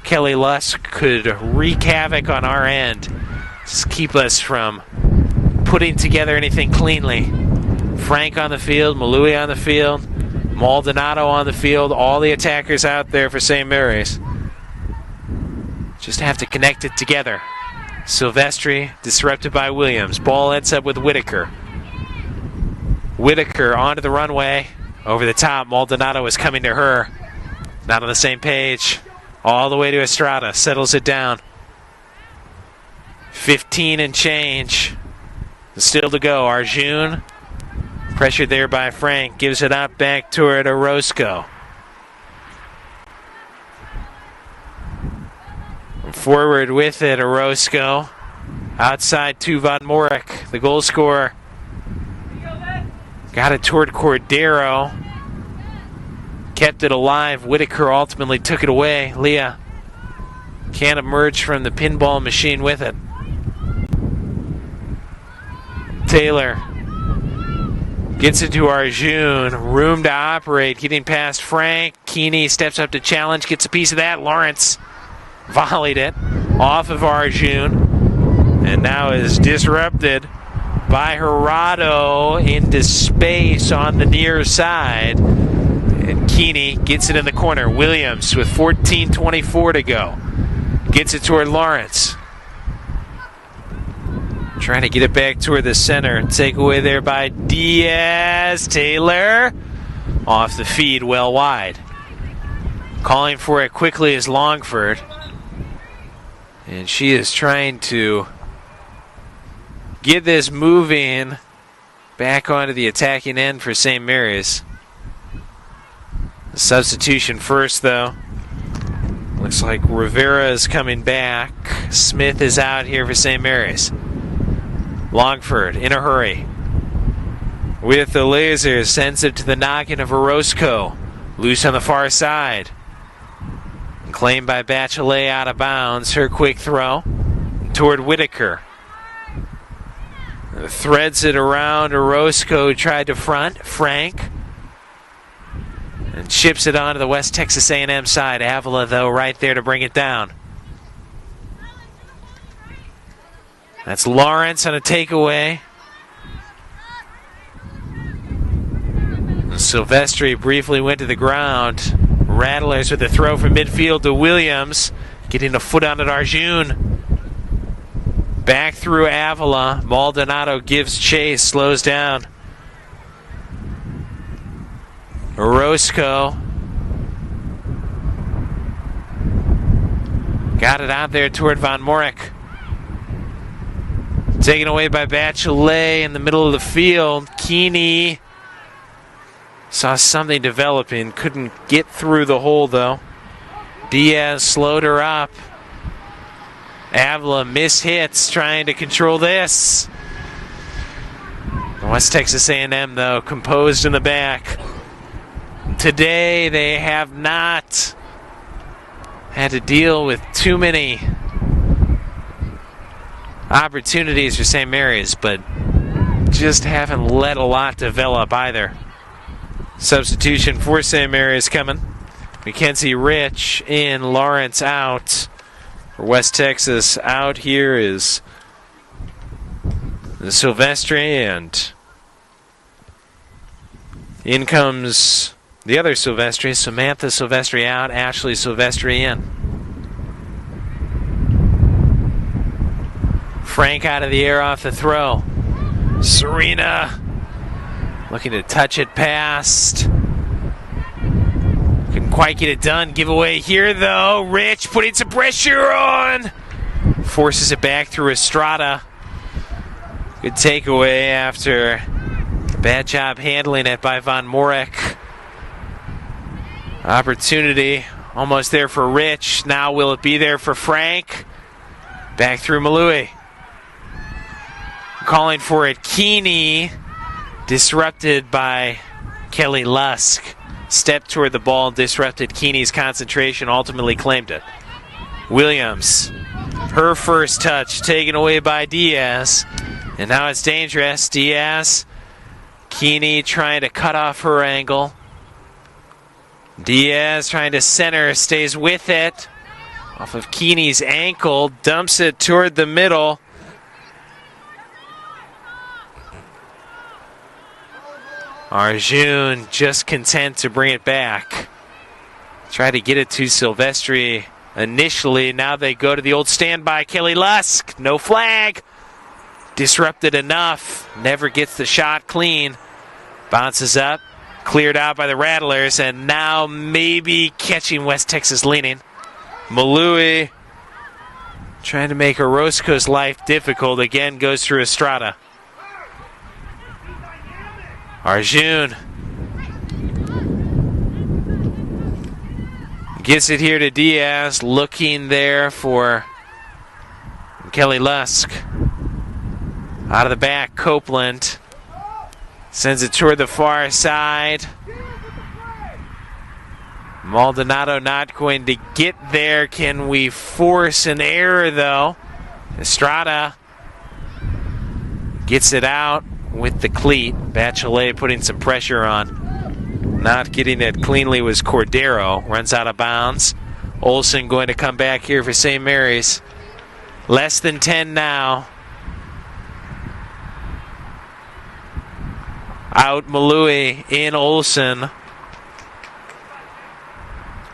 Kelly Lusk could wreak havoc on our end. Just keep us from putting together anything cleanly. Frank on the field, Malui on the field, Maldonado on the field, all the attackers out there for St. Mary's. Just have to connect it together. Silvestri disrupted by Williams. Ball ends up with Whitaker. Whitaker onto the runway. Over the top, Maldonado is coming to her. Not on the same page. All the way to Estrada. Settles it down. 15 and change. Still to go. Arjun. Pressured there by Frank. Gives it up back toward Orozco. Forward with it, Orozco. Outside to Von Morek, the goal scorer. Got it toward Cordero. Kept it alive. Whitaker ultimately took it away. Leah can't emerge from the pinball machine with it. Taylor gets it to Arjun. Room to operate. Getting past Frank. Keeney steps up to challenge. Gets a piece of that. Lawrence volleyed it off of Arjun. And now is disrupted by Gerardo into space on the near side. And Keeney gets it in the corner. Williams with 14:24 to go. Gets it toward Lawrence. Trying to get it back toward the center. Takeaway there by Diaz. Taylor off the feed, well wide. Calling for it quickly is Longford. And she is trying to get this moving back onto the attacking end for St. Mary's. The substitution first, though. Looks like Rivera is coming back. Smith is out here for St. Mary's. Longford in a hurry. With the laser, sends it to the noggin of Orozco. Loose on the far side. Claimed by Bachelet out of bounds. Her quick throw toward Whitaker. Threads it around. Orozco tried to front. Frank. And chips it onto the West Texas A&M side. Avila, though, right there to bring it down. That's Lawrence on a takeaway. Silvestri briefly went to the ground. Rattlers with a throw from midfield to Williams. Getting a foot on it, Arjun. Back through Avila. Maldonado gives chase, slows down. Orozco. Got it out there toward Von Morik. Taken away by Bachelet in the middle of the field. Keeney saw something developing. Couldn't get through the hole, though. Diaz slowed her up. Avila mishits trying to control this. West Texas A&M, though, composed in the back. Today, they have not had to deal with too many opportunities for St. Mary's, but just haven't let a lot develop either. Substitution for St. Mary's coming. Mackenzie Rich in, Lawrence out. For West Texas, out here is the Silvestri, and in comes the other Silvestri. Samantha Silvestri out, Ashley Silvestri in. Frank out of the air off the throw. Serena looking to touch it past. Couldn't quite get it done. Giveaway here, though. Rich putting some pressure on. Forces it back through Estrada. Good takeaway after a bad job handling it by Von Morik. Opportunity almost there for Rich. Now will it be there for Frank? Back through Malui. Calling for it, Keeney. Disrupted by Kelly Lusk. Stepped toward the ball, disrupted Keeney's concentration, ultimately claimed it. Williams. Her first touch taken away by Diaz. And now it's dangerous. Diaz. Keeney trying to cut off her angle. Diaz trying to center, stays with it. Off of Keeney's ankle, dumps it toward the middle. Arjun just content to bring it back. Try to get it to Silvestri initially. Now they go to the old standby. Kelly Lusk, no flag. Disrupted enough. Never gets the shot clean. Bounces up. Cleared out by the Rattlers. And now maybe catching West Texas leaning. Malui trying to make Orozco's life difficult. Again goes through Estrada. Arjun gets it here to Diaz, looking there for Kelly Lusk. Out of the back, Copeland sends it toward the far side. Maldonado not going to get there. Can we force an error, though? Estrada gets it out with the cleat. Bachelet putting some pressure on. Not getting it cleanly was Cordero. Runs out of bounds. Olsen going to come back here for St. Mary's. Less than 10 now. Out Malui, in Olsen.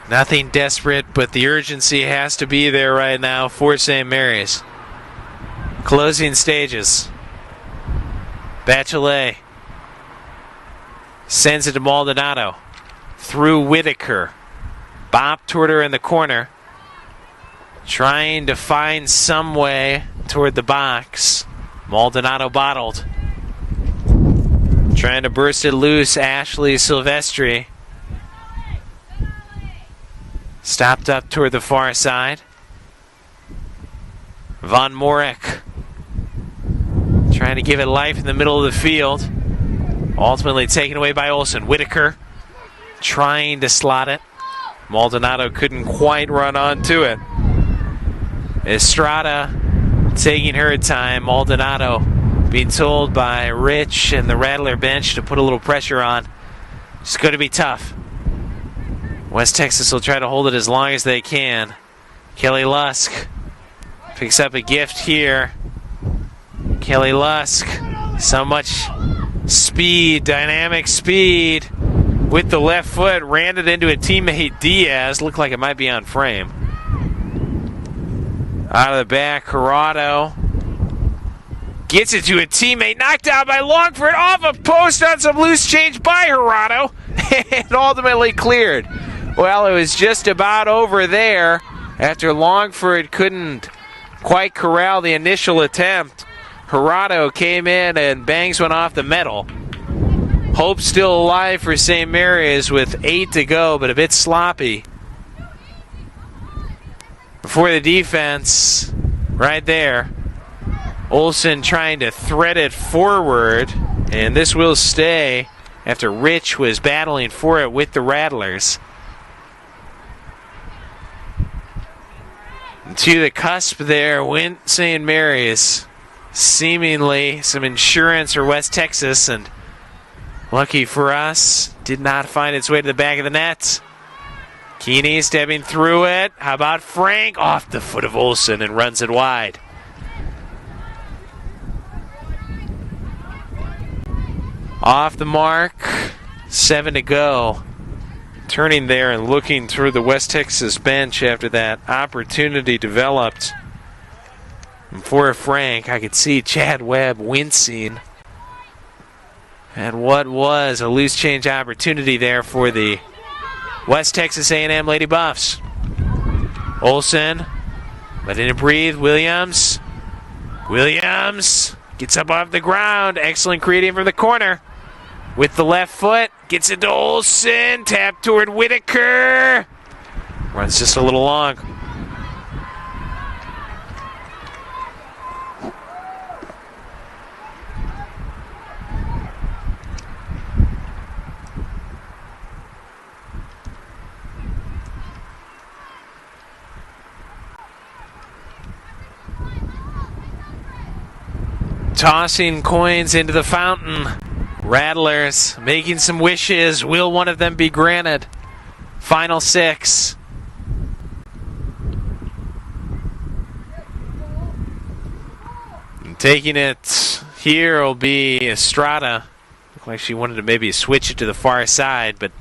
Nothing desperate, but the urgency has to be there right now for St. Mary's. Closing stages. Bachelet sends it to Maldonado. Through Whitaker. Bob toward her in the corner. Trying to find some way toward the box. Maldonado bottled. Trying to burst it loose, Ashley Silvestri. Stopped up toward the far side. Von Morik trying to give it life in the middle of the field. Ultimately taken away by Olsen. Whitaker trying to slot it. Maldonado couldn't quite run onto it. Estrada taking her time. Maldonado being told by Rich and the Rattler bench to put a little pressure on. It's going to be tough. West Texas will try to hold it as long as they can. Kelly Lusk picks up a gift here. Kelly Lusk, so much speed, dynamic speed. With the left foot, ran it into a teammate, Diaz. Looked like it might be on frame. Out of the back, Corrado gets it to a teammate. Knocked out by Longford off a post on some loose change by Corrado. And ultimately cleared. Well, it was just about over there after Longford couldn't quite corral the initial attempt. Corrado came in and bangs one off the metal. Hope still alive for St. Mary's with 8 to go, but a bit sloppy. Before the defense, right there. Olsen trying to thread it forward, and this will stay after Rich was battling for it with the Rattlers. And to the cusp there went St. Mary's. Seemingly some insurance for West Texas, and lucky for us, did not find its way to the back of the net. Keeney stepping through it. How about Frank? Off the foot of Olsen and runs it wide. Off the mark. 7 to go. Turning there and looking through the West Texas bench after that opportunity developed. And for Frank, I could see Chad Webb wincing. And what was a loose change opportunity there for the West Texas A&M Lady Buffs. Olsen, letting it breathe. Williams gets up off the ground. Excellent creating from the corner. With the left foot, gets it to Olsen. Tap toward Whitaker. Runs just a little long. Tossing coins into the fountain. Rattlers making some wishes. Will one of them be granted? Final 6. And taking it here will be Estrada. Looked like she wanted to maybe switch it to the far side, but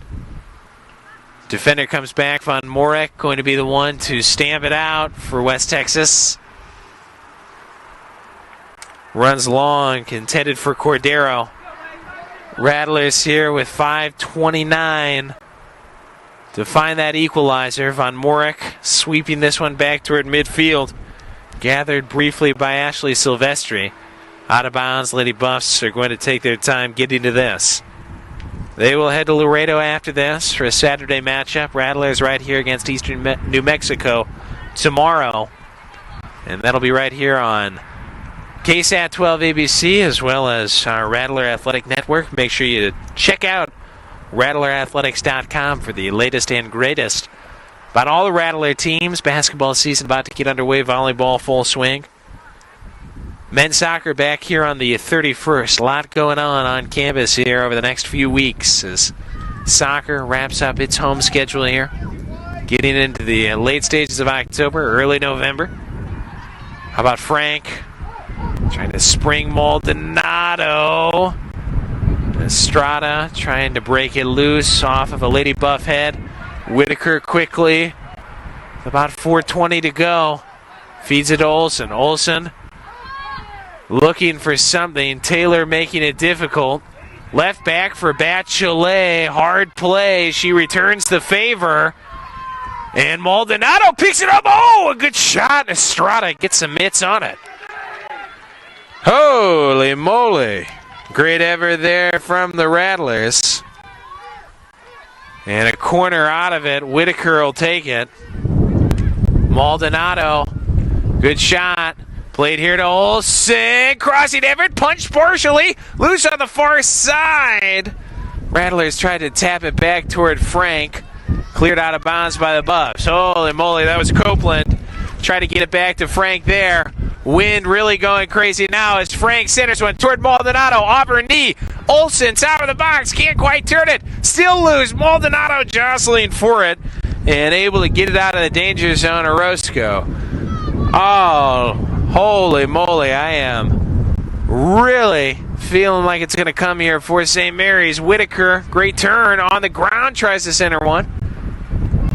defender comes back. Von Morik going to be the one to stamp it out for West Texas. Runs long, intended for Cordero. Rattlers here with 5:29 to find that equalizer. Von Morik sweeping this one back toward midfield. Gathered briefly by Ashley Silvestri. Out of bounds, Lady Buffs are going to take their time getting to this. They will head to Laredo after this for a Saturday matchup. Rattlers right here against Eastern New Mexico tomorrow. And that'll be right here on KSAT 12 ABC, as well as our Rattler Athletic Network. Make sure you check out RattlerAthletics.com for the latest and greatest about all the Rattler teams. Basketball season about to get underway. Volleyball full swing. Men's soccer back here on the 31st. A lot going on campus here over the next few weeks as soccer wraps up its home schedule here. Getting into the late stages of October, early November. How about Frank? Trying to spring Maldonado. Estrada trying to break it loose off of a Lady Buff head. Whitaker quickly. About 4:20 to go. Feeds it to Olsen. Olsen looking for something. Taylor making it difficult. Left back for Bachelet. Hard play. She returns the favor. And Maldonado picks it up. Oh, a good shot. Estrada gets some mitts on it. Holy moly. Great ever there from the Rattlers. And a corner out of it. Whitaker will take it. Maldonado. Good shot. Played here to Olsen. Crossing Everett. Punched partially. Loose on the far side. Rattlers tried to tap it back toward Frank. Cleared out of bounds by the Buffs. Holy moly, that was Copeland. Tried to get it back to Frank there. Wind really going crazy now as Frank centers one toward Maldonado. Off her knee. Olsen, top of the box. Can't quite turn it. Still loose. Maldonado jostling for it. And able to get it out of the danger zone. Orozco. Oh, holy moly. I am really feeling like it's going to come here for St. Mary's. Whitaker, great turn on the ground. Tries to center one.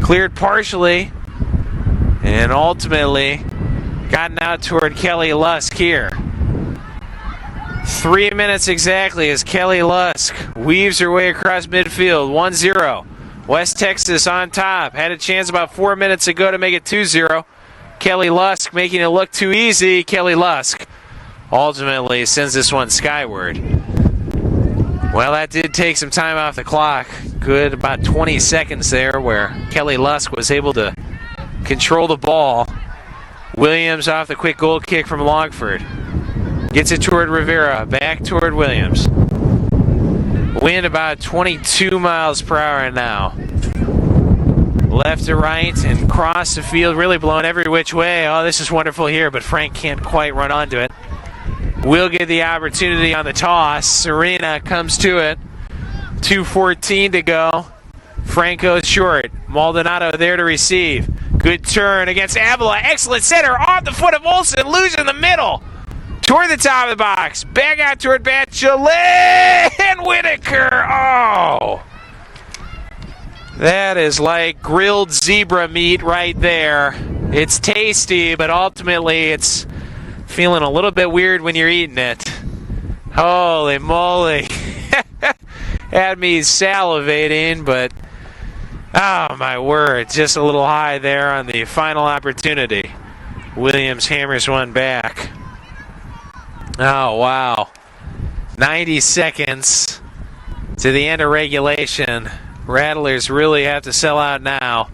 Cleared partially. And ultimately gotten out toward Kelly Lusk here. 3 minutes exactly as Kelly Lusk weaves her way across midfield. 1-0. West Texas on top. Had a chance about 4 minutes ago to make it 2-0. Kelly Lusk making it look too easy. Kelly Lusk ultimately sends this one skyward. Well, that did take some time off the clock. Good about 20 seconds there where Kelly Lusk was able to control the ball. Williams off the quick goal kick from Longford. Gets it toward Rivera. Back toward Williams. Wind about 22 miles per hour now. Left to right and cross the field. Really blowing every which way. Oh, this is wonderful here, but Frank can't quite run onto it. Will get the opportunity on the toss. Serena comes to it. 2:14 to go. Franco's short. Maldonado there to receive. Good turn against Avila. Excellent center off the foot of Olsen. Losing the middle. Toward the top of the box. Back out toward Bachelet. And Whitaker. Oh. That is like grilled zebra meat right there. It's tasty, but ultimately it's feeling a little bit weird when you're eating it. Holy moly. Had me salivating, but oh my word, just a little high there on the final opportunity. Williams hammers one back. Oh wow. 90 seconds to the end of regulation. Rattlers really have to sell out now.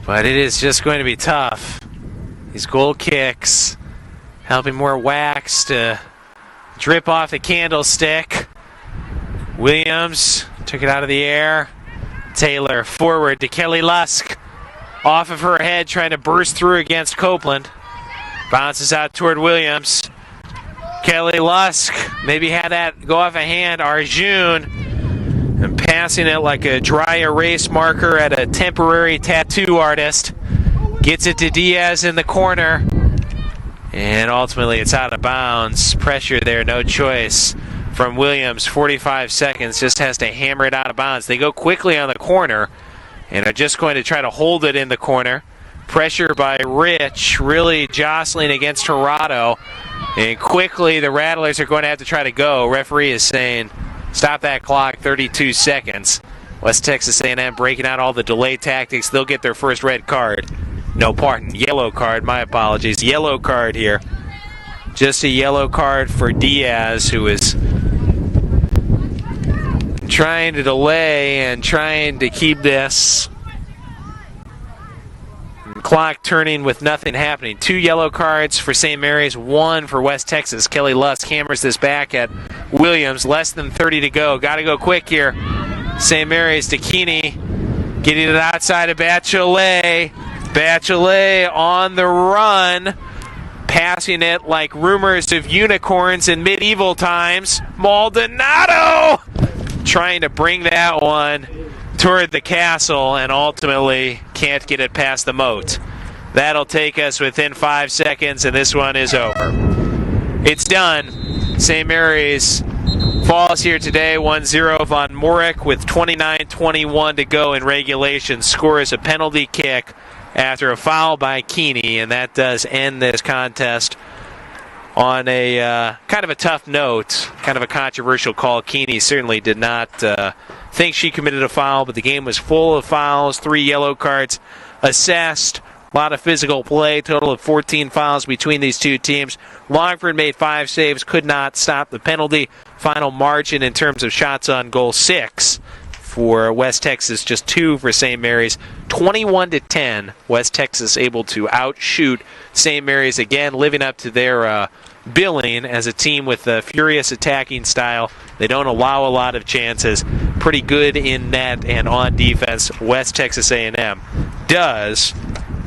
But it is just going to be tough. These goal kicks helping more wax to drip off the candlestick. Williams took it out of the air. Taylor forward to Kelly Lusk. Off of her head, trying to burst through against Copeland. Bounces out toward Williams. Kelly Lusk maybe had that go off a hand. Arjun and passing it like a dry erase marker at a temporary tattoo artist. Gets it to Diaz in the corner. And ultimately it's out of bounds. Pressure there, no choice from Williams. 45 seconds, just has to hammer it out of bounds. They go quickly on the corner and are just going to try to hold it in the corner. Pressure by Rich, really jostling against Torado. And quickly the Rattlers are going to have to try to go. Referee is saying, stop that clock, 32 seconds. West Texas A&M breaking out all the delay tactics. They'll get their first red card. No, pardon, yellow card, my apologies. Yellow card here. Just a yellow card for Diaz, who is trying to delay and trying to keep this clock turning with nothing happening. 2 yellow cards for St. Mary's, 1 for West Texas. Kelly Lusk hammers this back at Williams. Less than 30 to go. Got to go quick here. St. Mary's to Keeney. Getting it outside of Bachelet. Bachelet on the run. Passing it like rumors of unicorns in medieval times. Maldonado trying to bring that one toward the castle and ultimately can't get it past the moat. That'll take us within 5 seconds, and this one is over. It's done. St. Mary's falls here today, 1-0. Von Morik with 29:21 to go in regulation scores a penalty kick after a foul by Keeney, and that does end this contest on a kind of a tough note, kind of a controversial call. Keeney certainly did not think she committed a foul, but the game was full of fouls, 3 yellow cards assessed. A lot of physical play, total of 14 fouls between these two teams. Longford made 5 saves, could not stop the penalty. Final margin in terms of shots on goal, 6 for West Texas, just 2 for St. Mary's. 21-10, West Texas able to outshoot St. Mary's again, living up to their billing as a team with a furious attacking style. They don't allow a lot of chances. Pretty good in net and on defense. West Texas A&M does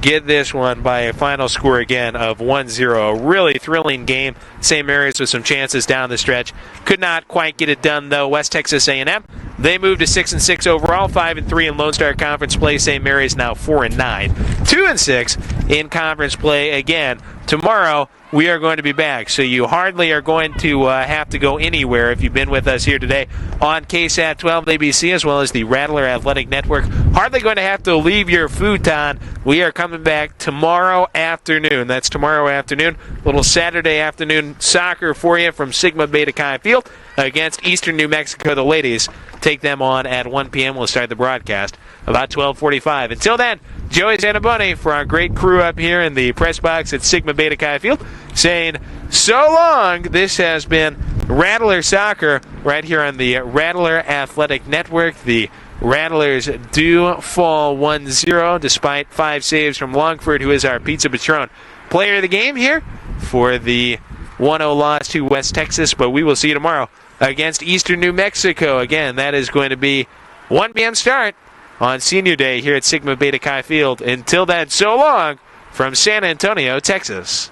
get this one by a final score again of 1-0. A really thrilling game. St. Mary's with some chances down the stretch. Could not quite get it done, though. West Texas A&M, they moved to 6-6 overall, 5-3 in Lone Star Conference play. St. Mary's now 4-9, 2-6 in conference play. Again, tomorrow we are going to be back, so you hardly are going to have to go anywhere if you've been with us here today on KSAT 12 ABC as well as the Rattler Athletic Network. Hardly going to have to leave your futon. We are coming back tomorrow afternoon. That's tomorrow afternoon. Little Saturday afternoon soccer for you from Sigma Beta Chi Field against Eastern New Mexico. The ladies take them on at 1 p.m. We'll start the broadcast about 12:45. Until then, Joey Zanaboni for our great crew up here in the press box at Sigma Beta Chi Field saying so long. This has been Rattler Soccer right here on the Rattler Athletic Network. The Rattlers do fall 1-0 despite 5 saves from Longford, who is our Pizza Patron player of the game here for the 1-0 loss to West Texas. But we will see you tomorrow against Eastern New Mexico. Again, that is going to be 1 p.m. start on Senior Day here at Sigma Beta Chi Field. Until then, so long from San Antonio, Texas.